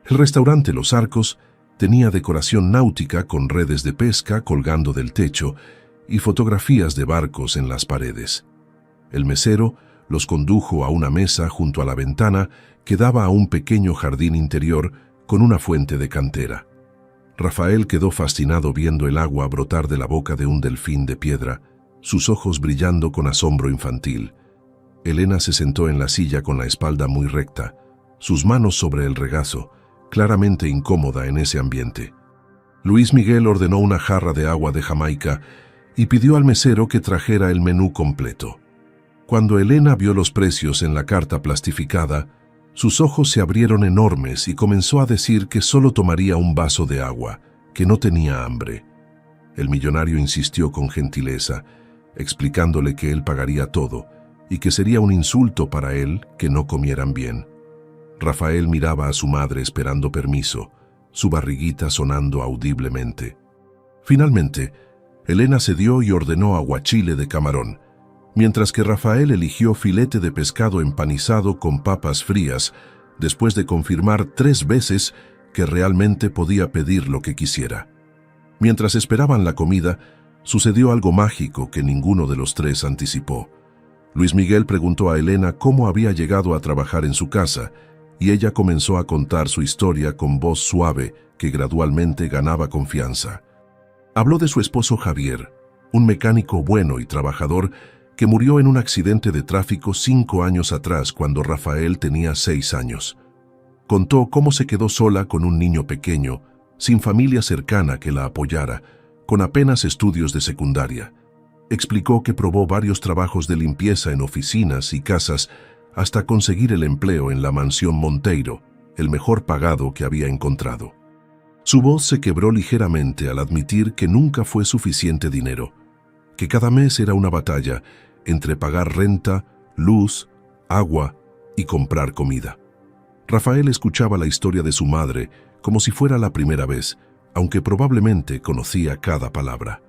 El restaurante Los Arcos tenía decoración náutica con redes de pesca colgando del techo y fotografías de barcos en las paredes. El mesero los condujo a una mesa junto a la ventana que daba a un pequeño jardín interior con una fuente de cantera. Rafael quedó fascinado viendo el agua brotar de la boca de un delfín de piedra, sus ojos brillando con asombro infantil. Elena se sentó en la silla con la espalda muy recta, sus manos sobre el regazo, claramente incómoda en ese ambiente. Luis Miguel ordenó una jarra de agua de Jamaica y pidió al mesero que trajera el menú completo. Cuando Elena vio los precios en la carta plastificada, sus ojos se abrieron enormes y comenzó a decir que solo tomaría un vaso de agua, que no tenía hambre. El millonario insistió con gentileza, explicándole que él pagaría todo y que sería un insulto para él que no comieran bien. Rafael miraba a su madre esperando permiso, su barriguita sonando audiblemente. Finalmente, Elena cedió y ordenó aguachile de camarón, mientras que Rafael eligió filete de pescado empanizado con papas frías, después de confirmar 3 veces que realmente podía pedir lo que quisiera. Mientras esperaban la comida, sucedió algo mágico que ninguno de los tres anticipó. Luis Miguel preguntó a Elena cómo había llegado a trabajar en su casa, y ella comenzó a contar su historia con voz suave que gradualmente ganaba confianza. Habló de su esposo Javier, un mecánico bueno y trabajador que murió en un accidente de tráfico 5 años atrás cuando Rafael tenía 6 años. Contó cómo se quedó sola con un niño pequeño, sin familia cercana que la apoyara, con apenas estudios de secundaria. Explicó que probó varios trabajos de limpieza en oficinas y casas hasta conseguir el empleo en la mansión Monteiro, el mejor pagado que había encontrado. Su voz se quebró ligeramente al admitir que nunca fue suficiente dinero, que cada mes era una batalla entre pagar renta, luz, agua y comprar comida. Rafael escuchaba la historia de su madre como si fuera la primera vez, aunque probablemente conocía cada palabra.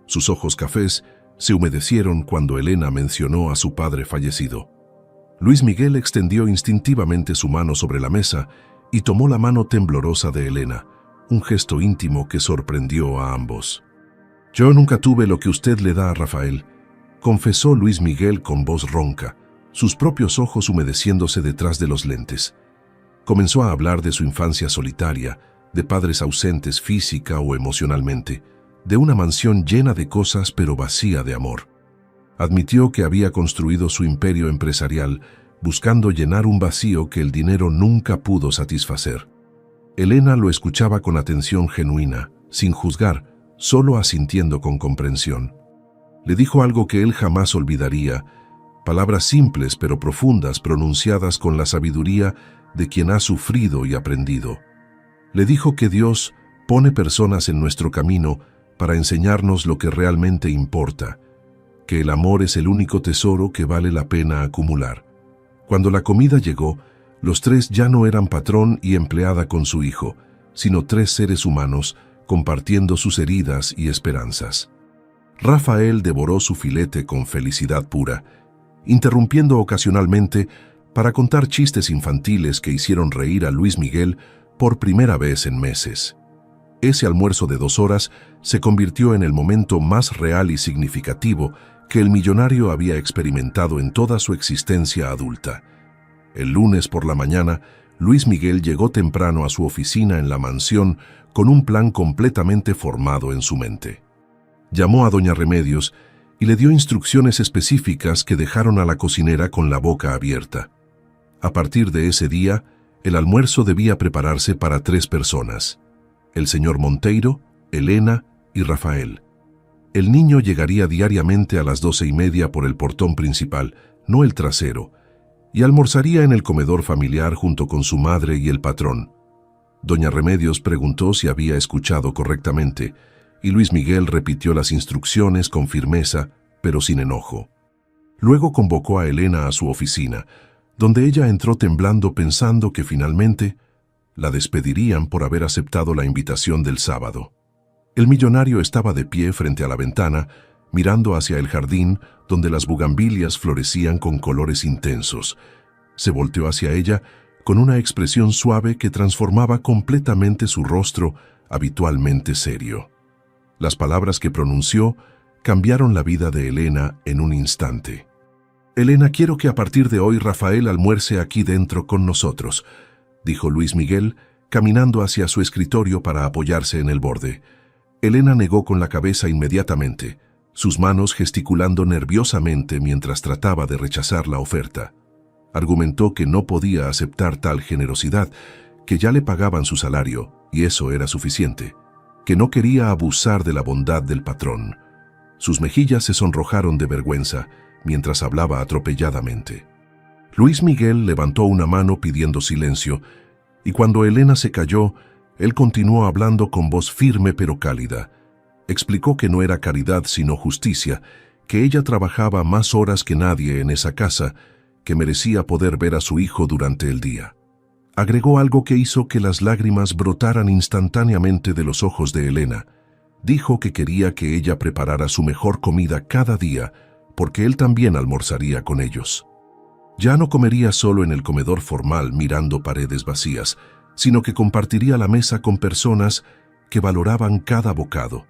Sus ojos cafés se humedecieron cuando Elena mencionó a su padre fallecido. Luis Miguel extendió instintivamente su mano sobre la mesa y tomó la mano temblorosa de Elena, un gesto íntimo que sorprendió a ambos. «Yo nunca tuve lo que usted le da a Rafael», confesó Luis Miguel con voz ronca, sus propios ojos humedeciéndose detrás de los lentes. Comenzó a hablar de su infancia solitaria, de padres ausentes física o emocionalmente, de una mansión llena de cosas pero vacía de amor. Admitió que había construido su imperio empresarial buscando llenar un vacío que el dinero nunca pudo satisfacer. Elena lo escuchaba con atención genuina, sin juzgar, solo asintiendo con comprensión. Le dijo algo que él jamás olvidaría, palabras simples pero profundas pronunciadas con la sabiduría de quien ha sufrido y aprendido. Le dijo que Dios pone personas en nuestro camino para enseñarnos lo que realmente importa, que el amor es el único tesoro que vale la pena acumular. Cuando la comida llegó, los tres ya no eran patrón y empleada con su hijo, sino 3 seres humanos compartiendo sus heridas y esperanzas. Rafael devoró su filete con felicidad pura, interrumpiendo ocasionalmente para contar chistes infantiles que hicieron reír a Luis Miguel por primera vez en meses. Ese almuerzo de 2 horas se convirtió en el momento más real y significativo que el millonario había experimentado en toda su existencia adulta. El lunes por la mañana, Luis Miguel llegó temprano a su oficina en la mansión con un plan completamente formado en su mente. Llamó a doña Remedios y le dio instrucciones específicas que dejaron a la cocinera con la boca abierta. A partir de ese día, el almuerzo debía prepararse para 3 personas: el señor Monteiro, Elena y Rafael. El niño llegaría diariamente a las 12:30 por el portón principal, no el trasero, y almorzaría en el comedor familiar junto con su madre y el patrón. Doña Remedios preguntó si había escuchado correctamente, y Luis Miguel repitió las instrucciones con firmeza, pero sin enojo. Luego convocó a Elena a su oficina, donde ella entró temblando pensando que finalmente la despedirían por haber aceptado la invitación del sábado. El millonario estaba de pie frente a la ventana, mirando hacia el jardín donde las bugambilias florecían con colores intensos. Se volteó hacia ella con una expresión suave que transformaba completamente su rostro habitualmente serio. Las palabras que pronunció cambiaron la vida de Elena en un instante. «Elena, quiero que a partir de hoy Rafael almuerce aquí dentro con nosotros», dijo Luis Miguel, caminando hacia su escritorio para apoyarse en el borde. Elena negó con la cabeza inmediatamente, sus manos gesticulando nerviosamente mientras trataba de rechazar la oferta. Argumentó que no podía aceptar tal generosidad, que ya le pagaban su salario, y eso era suficiente, que no quería abusar de la bondad del patrón. Sus mejillas se sonrojaron de vergüenza mientras hablaba atropelladamente. Luis Miguel levantó una mano pidiendo silencio, y cuando Elena se calló, él continuó hablando con voz firme pero cálida. Explicó que no era caridad sino justicia, que ella trabajaba más horas que nadie en esa casa, que merecía poder ver a su hijo durante el día. Agregó algo que hizo que las lágrimas brotaran instantáneamente de los ojos de Elena. Dijo que quería que ella preparara su mejor comida cada día, porque él también almorzaría con ellos. Ya no comería solo en el comedor formal mirando paredes vacías, sino que compartiría la mesa con personas que valoraban cada bocado.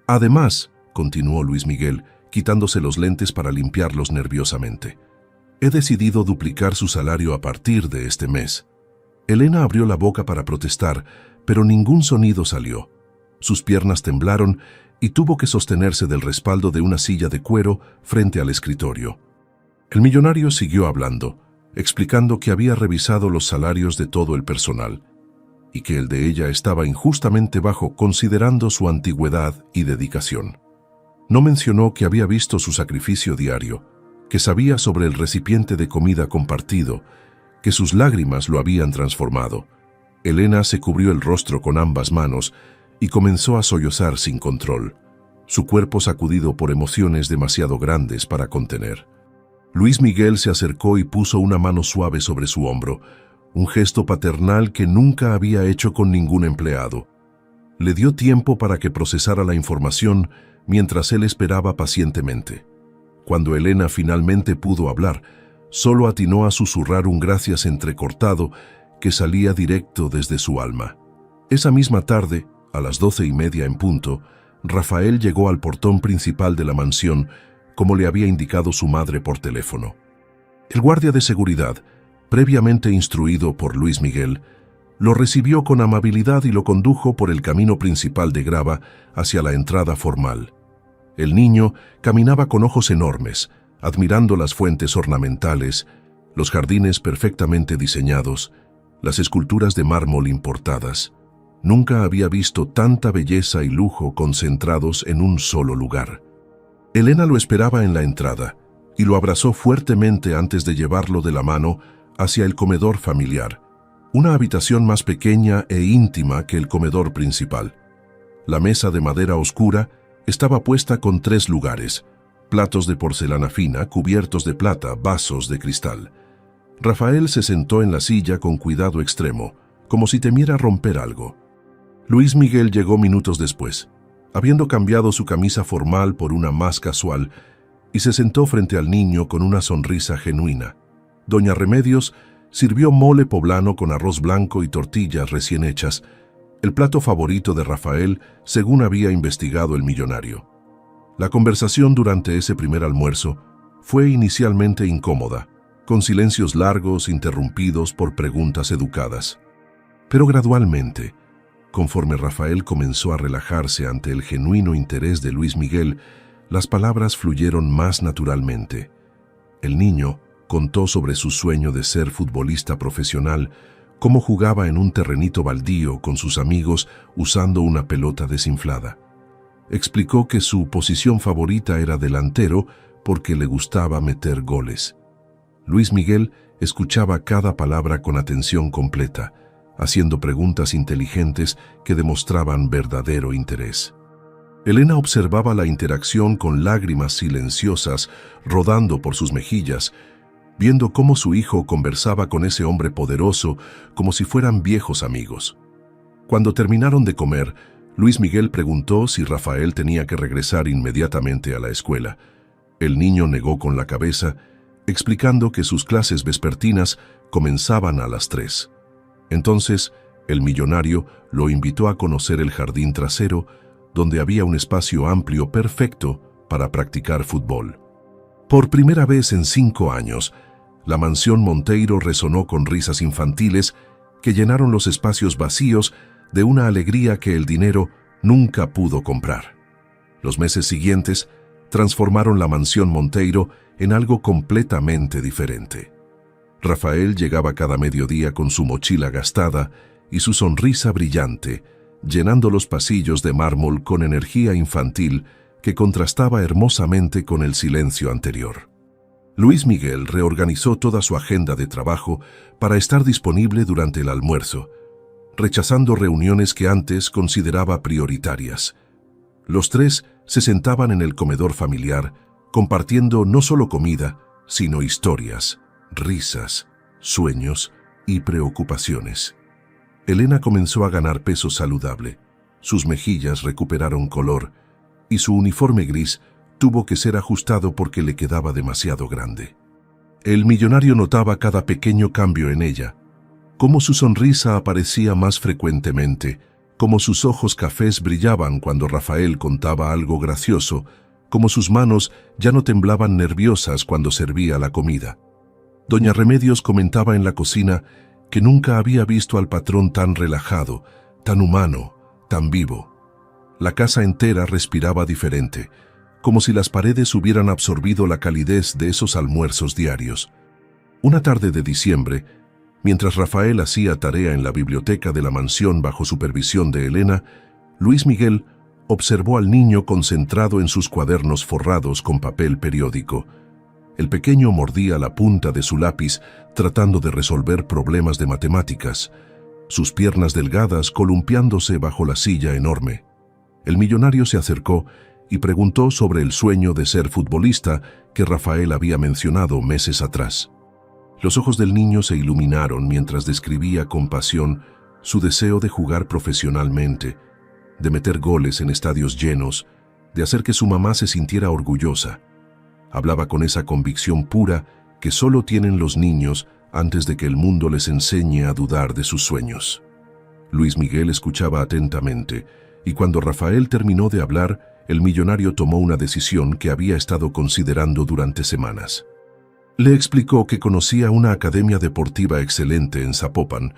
Además, continuó Luis Miguel, quitándose los lentes para limpiarlos nerviosamente, he decidido duplicar su salario a partir de este mes. Elena abrió la boca para protestar, pero ningún sonido salió. Sus piernas temblaron y tuvo que sostenerse del respaldo de una silla de cuero frente al escritorio. El millonario siguió hablando, explicando que había revisado los salarios de todo el personal y que el de ella estaba injustamente bajo considerando su antigüedad y dedicación. No mencionó que había visto su sacrificio diario, que sabía sobre el recipiente de comida compartido, que sus lágrimas lo habían transformado. Elena se cubrió el rostro con ambas manos y comenzó a sollozar sin control, su cuerpo sacudido por emociones demasiado grandes para contener. Luis Miguel se acercó y puso una mano suave sobre su hombro, un gesto paternal que nunca había hecho con ningún empleado. Le dio tiempo para que procesara la información mientras él esperaba pacientemente. Cuando Elena finalmente pudo hablar, solo atinó a susurrar un gracias entrecortado que salía directo desde su alma. Esa misma tarde, a las 12:30 en punto, Rafael llegó al portón principal de la mansión, como le había indicado su madre por teléfono. El guardia de seguridad, previamente instruido por Luis Miguel, lo recibió con amabilidad y lo condujo por el camino principal de grava hacia la entrada formal. El niño caminaba con ojos enormes, admirando las fuentes ornamentales, los jardines perfectamente diseñados, las esculturas de mármol importadas. Nunca había visto tanta belleza y lujo concentrados en un solo lugar. Elena lo esperaba en la entrada y lo abrazó fuertemente antes de llevarlo de la mano hacia el comedor familiar, una habitación más pequeña e íntima que el comedor principal. La mesa de madera oscura estaba puesta con 3 lugares, platos de porcelana fina, cubiertos de plata, vasos de cristal. Rafael se sentó en la silla con cuidado extremo, como si temiera romper algo. Luis Miguel llegó minutos después, habiendo cambiado su camisa formal por una más casual, y se sentó frente al niño con una sonrisa genuina. Doña Remedios sirvió mole poblano con arroz blanco y tortillas recién hechas, el plato favorito de Rafael, según había investigado el millonario. La conversación durante ese primer almuerzo fue inicialmente incómoda, con silencios largos interrumpidos por preguntas educadas. Pero gradualmente, conforme Rafael comenzó a relajarse ante el genuino interés de Luis Miguel, las palabras fluyeron más naturalmente. El niño contó sobre su sueño de ser futbolista profesional, cómo jugaba en un terrenito baldío con sus amigos usando una pelota desinflada. Explicó que su posición favorita era delantero porque le gustaba meter goles. Luis Miguel escuchaba cada palabra con atención completa, haciendo preguntas inteligentes que demostraban verdadero interés. Elena observaba la interacción con lágrimas silenciosas rodando por sus mejillas, viendo cómo su hijo conversaba con ese hombre poderoso como si fueran viejos amigos. Cuando terminaron de comer, Luis Miguel preguntó si Rafael tenía que regresar inmediatamente a la escuela. El niño negó con la cabeza, explicando que sus clases vespertinas comenzaban a las 3. Entonces, el millonario lo invitó a conocer el jardín trasero, donde había un espacio amplio perfecto para practicar fútbol. Por primera vez en 5 años, la mansión Monteiro resonó con risas infantiles que llenaron los espacios vacíos de una alegría que el dinero nunca pudo comprar. Los meses siguientes, transformaron la mansión Monteiro en algo completamente diferente. Rafael llegaba cada mediodía con su mochila gastada y su sonrisa brillante, llenando los pasillos de mármol con energía infantil que contrastaba hermosamente con el silencio anterior. Luis Miguel reorganizó toda su agenda de trabajo para estar disponible durante el almuerzo, rechazando reuniones que antes consideraba prioritarias. Los tres se sentaban en el comedor familiar, compartiendo no solo comida, sino historias, risas, sueños y preocupaciones. Elena comenzó a ganar peso saludable, sus mejillas recuperaron color y su uniforme gris tuvo que ser ajustado porque le quedaba demasiado grande. El millonario notaba cada pequeño cambio en ella, cómo su sonrisa aparecía más frecuentemente, cómo sus ojos cafés brillaban cuando Rafael contaba algo gracioso, cómo sus manos ya no temblaban nerviosas cuando servía la comida. Doña Remedios comentaba en la cocina que nunca había visto al patrón tan relajado, tan humano, tan vivo. La casa entera respiraba diferente, como si las paredes hubieran absorbido la calidez de esos almuerzos diarios. Una tarde de diciembre, mientras Rafael hacía tarea en la biblioteca de la mansión bajo supervisión de Elena, Luis Miguel observó al niño concentrado en sus cuadernos forrados con papel periódico. El pequeño mordía la punta de su lápiz tratando de resolver problemas de matemáticas, sus piernas delgadas columpiándose bajo la silla enorme. El millonario se acercó y preguntó sobre el sueño de ser futbolista que Rafael había mencionado meses atrás. Los ojos del niño se iluminaron mientras describía con pasión su deseo de jugar profesionalmente, de meter goles en estadios llenos, de hacer que su mamá se sintiera orgullosa. Hablaba con esa convicción pura que solo tienen los niños antes de que el mundo les enseñe a dudar de sus sueños. Luis Miguel escuchaba atentamente, y cuando Rafael terminó de hablar, el millonario tomó una decisión que había estado considerando durante semanas. Le explicó que conocía una academia deportiva excelente en Zapopan,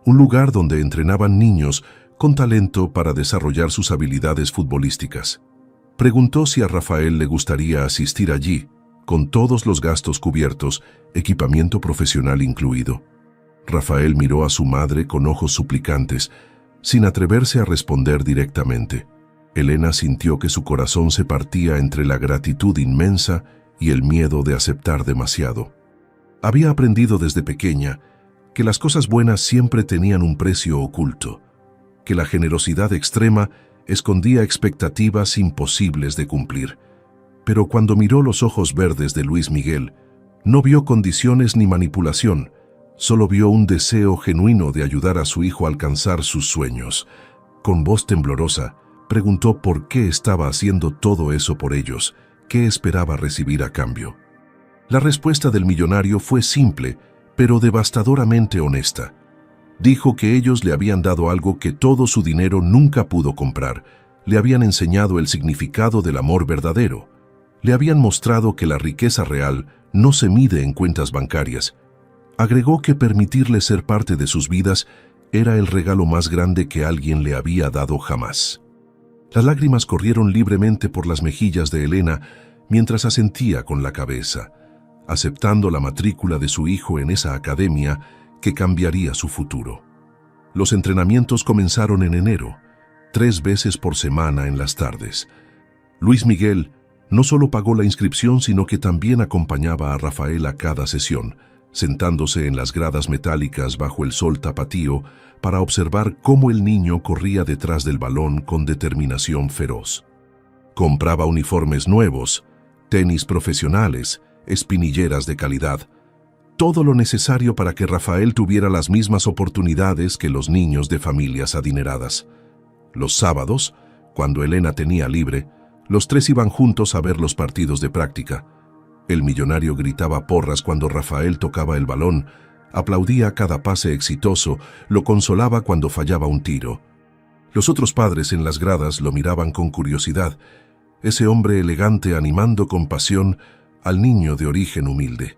un lugar donde entrenaban niños con talento para desarrollar sus habilidades futbolísticas. Preguntó si a Rafael le gustaría asistir allí, con todos los gastos cubiertos, equipamiento profesional incluido. Rafael miró a su madre con ojos suplicantes, sin atreverse a responder directamente. Elena sintió que su corazón se partía entre la gratitud inmensa y el miedo de aceptar demasiado. Había aprendido desde pequeña que las cosas buenas siempre tenían un precio oculto, que la generosidad extrema escondía expectativas imposibles de cumplir. Pero cuando miró los ojos verdes de Luis Miguel, no vio condiciones ni manipulación, solo vio un deseo genuino de ayudar a su hijo a alcanzar sus sueños. Con voz temblorosa, preguntó por qué estaba haciendo todo eso por ellos, qué esperaba recibir a cambio. La respuesta del millonario fue simple, pero devastadoramente honesta. Dijo que ellos le habían dado algo que todo su dinero nunca pudo comprar. Le habían enseñado el significado del amor verdadero. Le habían mostrado que la riqueza real no se mide en cuentas bancarias. Agregó que permitirle ser parte de sus vidas era el regalo más grande que alguien le había dado jamás. Las lágrimas corrieron libremente por las mejillas de Elena mientras asentía con la cabeza, aceptando la matrícula de su hijo en esa academia que cambiaría su futuro. Los entrenamientos comenzaron en enero, 3 veces por semana en las tardes. Luis Miguel no solo pagó la inscripción, sino que también acompañaba a Rafael a cada sesión, sentándose en las gradas metálicas bajo el sol tapatío para observar cómo el niño corría detrás del balón con determinación feroz. Compraba uniformes nuevos, tenis profesionales, espinilleras de calidad, todo lo necesario para que Rafael tuviera las mismas oportunidades que los niños de familias adineradas. Los sábados, cuando Elena tenía libre, los tres iban juntos a ver los partidos de práctica. El millonario gritaba porras cuando Rafael tocaba el balón, aplaudía cada pase exitoso, lo consolaba cuando fallaba un tiro. Los otros padres en las gradas lo miraban con curiosidad, ese hombre elegante animando con pasión al niño de origen humilde.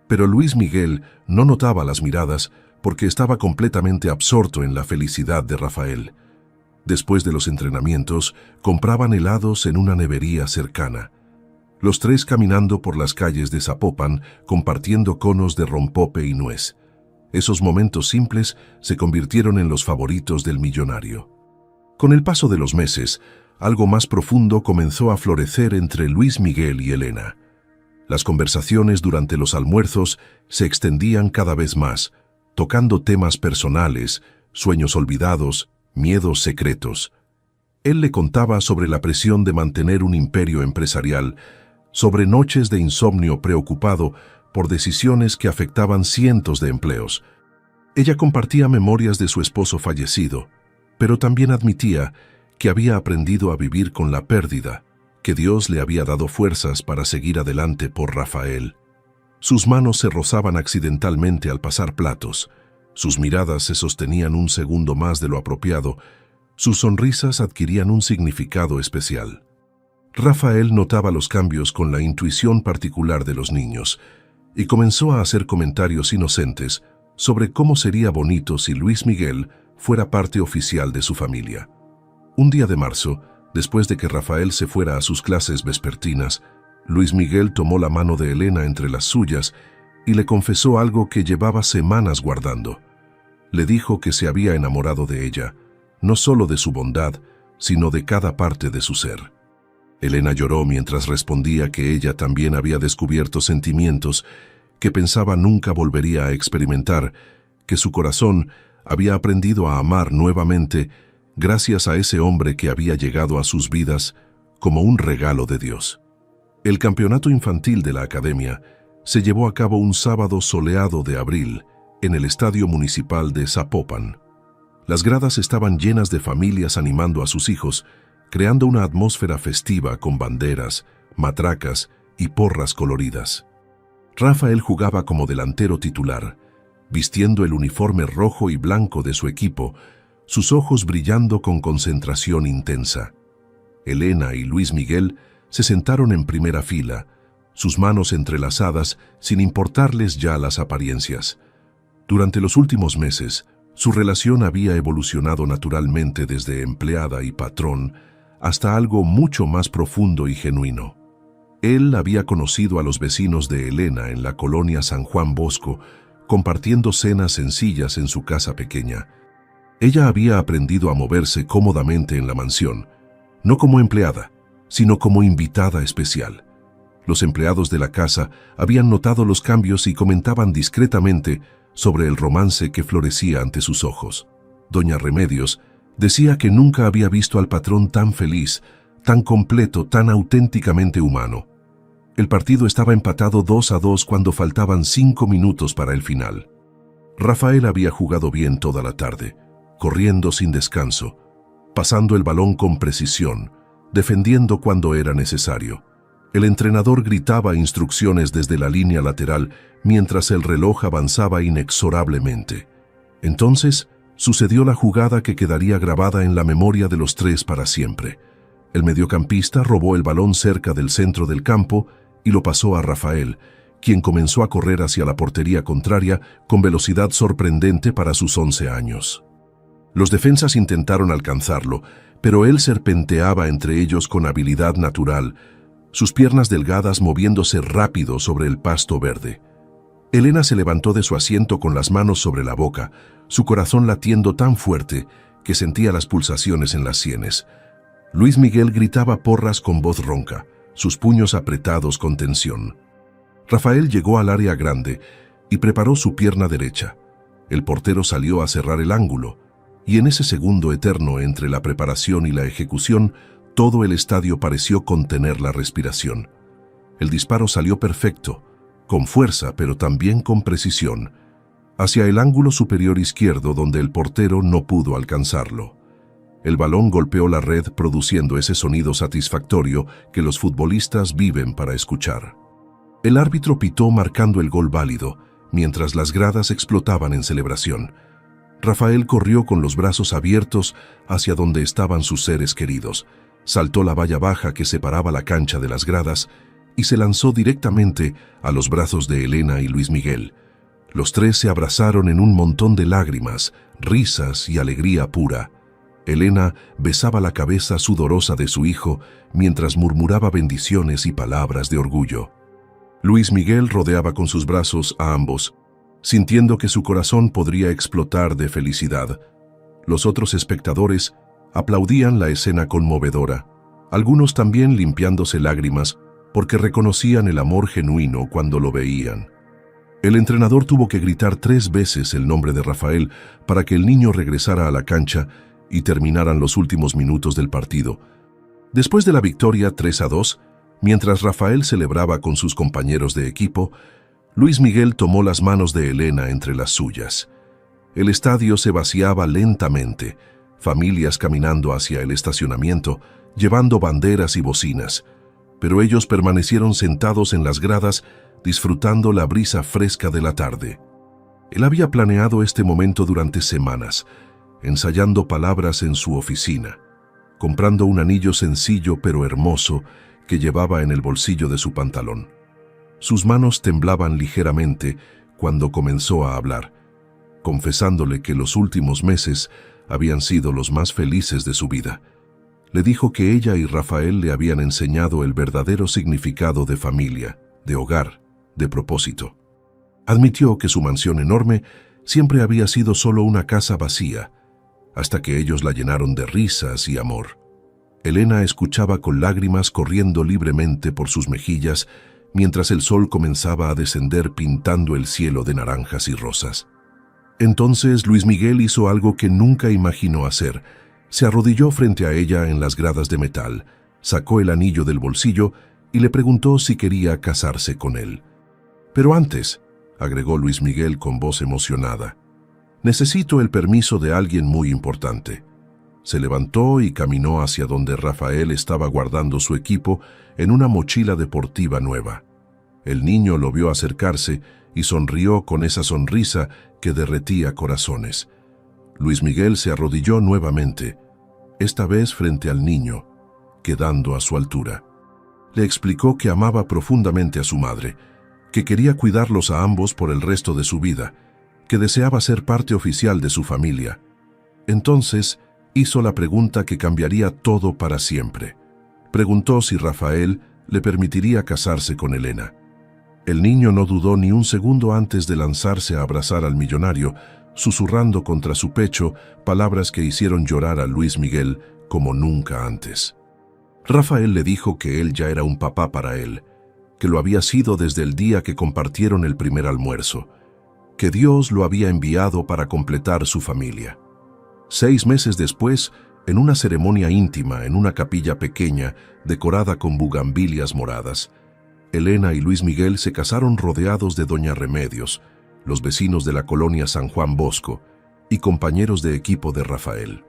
Pero Luis Miguel no notaba las miradas porque estaba completamente absorto en la felicidad de Rafael. Después de los entrenamientos, compraban helados en una nevería cercana. los tres caminando por las calles de Zapopan, compartiendo conos de rompope y nuez. Esos momentos simples se convirtieron en los favoritos del millonario. Con el paso de los meses, algo más profundo comenzó a florecer entre Luis Miguel y Elena. Las conversaciones durante los almuerzos se extendían cada vez más, tocando temas personales, sueños olvidados, miedos secretos. Él le contaba sobre la presión de mantener un imperio empresarial, sobre noches de insomnio preocupado por decisiones que afectaban cientos de empleos. Ella compartía memorias de su esposo fallecido, pero también admitía que había aprendido a vivir con la pérdida, que Dios le había dado fuerzas para seguir adelante por Rafael. Sus manos se rozaban accidentalmente al pasar platos, sus miradas se sostenían un segundo más de lo apropiado, sus sonrisas adquirían un significado especial. Rafael notaba los cambios con la intuición particular de los niños y comenzó a hacer comentarios inocentes sobre cómo sería bonito si Luis Miguel fuera parte oficial de su familia. Un día de marzo, después de que Rafael se fuera a sus clases vespertinas, Luis Miguel tomó la mano de Elena entre las suyas y le confesó algo que llevaba semanas guardando. Le dijo que se había enamorado de ella, no solo de su bondad, sino de cada parte de su ser. Elena lloró mientras respondía que ella también había descubierto sentimientos que pensaba nunca volvería a experimentar, que su corazón había aprendido a amar nuevamente gracias a ese hombre que había llegado a sus vidas como un regalo de Dios. El campeonato infantil de la academia se llevó a cabo un sábado soleado de abril en el Estadio Municipal de Zapopan. Las gradas estaban llenas de familias animando a sus hijos, creando una atmósfera festiva con banderas, matracas y porras coloridas. Rafael jugaba como delantero titular, vistiendo el uniforme rojo y blanco de su equipo, sus ojos brillando con concentración intensa. Elena y Luis Miguel se sentaron en primera fila, sus manos entrelazadas sin importarles ya las apariencias. Durante los últimos meses, su relación había evolucionado naturalmente desde empleada y patrón hasta algo mucho más profundo y genuino. Él había conocido a los vecinos de Elena en la colonia San Juan Bosco, compartiendo cenas sencillas en su casa pequeña. Ella había aprendido a moverse cómodamente en la mansión, no como empleada, sino como invitada especial. Los empleados de la casa habían notado los cambios y comentaban discretamente sobre el romance que florecía ante sus ojos. Doña Remedios decía que nunca había visto al patrón tan feliz, tan completo, tan auténticamente humano. El partido estaba empatado 2-2 cuando faltaban 5 minutos para el final. Rafael había jugado bien toda la tarde, corriendo sin descanso, pasando el balón con precisión, defendiendo cuando era necesario. El entrenador gritaba instrucciones desde la línea lateral mientras el reloj avanzaba inexorablemente. Entonces, sucedió la jugada que quedaría grabada en la memoria de los tres para siempre. El mediocampista robó el balón cerca del centro del campo y lo pasó a Rafael, quien comenzó a correr hacia la portería contraria con velocidad sorprendente para sus 11 años. Los defensas intentaron alcanzarlo, pero él serpenteaba entre ellos con habilidad natural, sus piernas delgadas moviéndose rápido sobre el pasto verde. Elena se levantó de su asiento con las manos sobre la boca, su corazón latiendo tan fuerte que sentía las pulsaciones en las sienes. Luis Miguel gritaba porras con voz ronca, sus puños apretados con tensión. Rafael llegó al área grande y preparó su pierna derecha. El portero salió a cerrar el ángulo, y en ese segundo eterno entre la preparación y la ejecución, todo el estadio pareció contener la respiración. El disparo salió perfecto, con fuerza pero también con precisión, hacia el ángulo superior izquierdo donde el portero no pudo alcanzarlo. El balón golpeó la red produciendo ese sonido satisfactorio que los futbolistas viven para escuchar. El árbitro pitó marcando el gol válido, mientras las gradas explotaban en celebración. Rafael corrió con los brazos abiertos hacia donde estaban sus seres queridos, saltó la valla baja que separaba la cancha de las gradas y se lanzó directamente a los brazos de Elena y Luis Miguel. Los tres se abrazaron en un montón de lágrimas, risas y alegría pura. Elena besaba la cabeza sudorosa de su hijo mientras murmuraba bendiciones y palabras de orgullo. Luis Miguel rodeaba con sus brazos a ambos, sintiendo que su corazón podría explotar de felicidad. Los otros espectadores aplaudían la escena conmovedora, algunos también limpiándose lágrimas porque reconocían el amor genuino cuando lo veían. El entrenador tuvo que gritar 3 veces el nombre de Rafael para que el niño regresara a la cancha y terminaran los últimos minutos del partido. Después de la victoria 3-2, mientras Rafael celebraba con sus compañeros de equipo, Luis Miguel tomó las manos de Elena entre las suyas. El estadio se vaciaba lentamente, familias caminando hacia el estacionamiento, llevando banderas y bocinas, pero ellos permanecieron sentados en las gradas disfrutando la brisa fresca de la tarde. Él había planeado este momento durante semanas, ensayando palabras en su oficina, comprando un anillo sencillo pero hermoso que llevaba en el bolsillo de su pantalón. Sus manos temblaban ligeramente cuando comenzó a hablar, confesándole que los últimos meses habían sido los más felices de su vida. Le dijo que ella y Rafael le habían enseñado el verdadero significado de familia, de hogar, de propósito. Admitió que su mansión enorme siempre había sido solo una casa vacía, hasta que ellos la llenaron de risas y amor. Elena escuchaba con lágrimas corriendo libremente por sus mejillas mientras el sol comenzaba a descender pintando el cielo de naranjas y rosas. Entonces Luis Miguel hizo algo que nunca imaginó hacer. Se arrodilló frente a ella en las gradas de metal, sacó el anillo del bolsillo y le preguntó si quería casarse con él. «Pero antes», agregó Luis Miguel con voz emocionada, «necesito el permiso de alguien muy importante». Se levantó y caminó hacia donde Rafael estaba guardando su equipo en una mochila deportiva nueva. El niño lo vio acercarse y sonrió con esa sonrisa que derretía corazones. Luis Miguel se arrodilló nuevamente, esta vez frente al niño, quedando a su altura. Le explicó que amaba profundamente a su madre, que quería cuidarlos a ambos por el resto de su vida, que deseaba ser parte oficial de su familia. Entonces hizo la pregunta que cambiaría todo para siempre. Preguntó si Rafael le permitiría casarse con Elena. El niño no dudó ni un segundo antes de lanzarse a abrazar al millonario, susurrando contra su pecho palabras que hicieron llorar a Luis Miguel como nunca antes. Rafael le dijo que él ya era un papá para él, que lo había sido desde el día que compartieron el primer almuerzo, que Dios lo había enviado para completar su familia. 6 meses después, en una ceremonia íntima en una capilla pequeña decorada con bugambilias moradas, Elena y Luis Miguel se casaron rodeados de Doña Remedios, los vecinos de la colonia San Juan Bosco y compañeros de equipo de Rafael.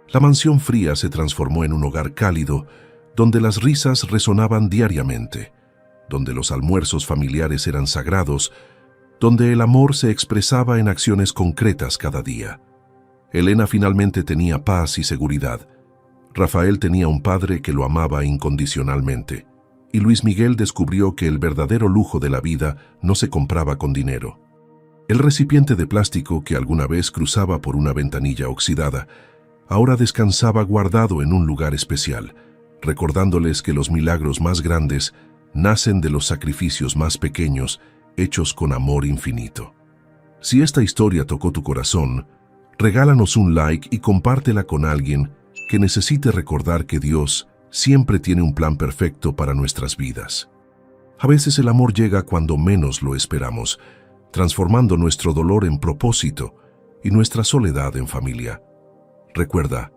La mansión fría se transformó en un hogar cálido, donde las risas resonaban diariamente, donde los almuerzos familiares eran sagrados, donde el amor se expresaba en acciones concretas cada día. Elena finalmente tenía paz y seguridad. Rafael tenía un padre que lo amaba incondicionalmente. Y Luis Miguel descubrió que el verdadero lujo de la vida no se compraba con dinero. El recipiente de plástico que alguna vez cruzaba por una ventanilla oxidada, ahora descansaba guardado en un lugar especial, recordándoles que los milagros más grandes nacen de los sacrificios más pequeños, hechos con amor infinito. Si esta historia tocó tu corazón, regálanos un like y compártela con alguien que necesite recordar que Dios siempre tiene un plan perfecto para nuestras vidas. A veces el amor llega cuando menos lo esperamos, transformando nuestro dolor en propósito y nuestra soledad en familia. Recuerda,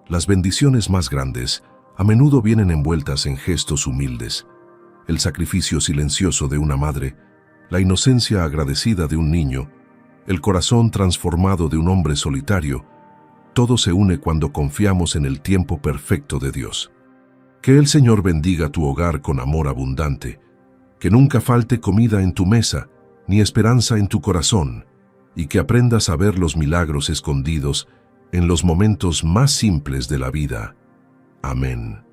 las bendiciones más grandes a menudo vienen envueltas en gestos humildes. El sacrificio silencioso de una madre, la inocencia agradecida de un niño, el corazón transformado de un hombre solitario, todo se une cuando confiamos en el tiempo perfecto de Dios. Que el Señor bendiga tu hogar con amor abundante, que nunca falte comida en tu mesa, ni esperanza en tu corazón, y que aprendas a ver los milagros escondidos en los momentos más simples de la vida. Amén.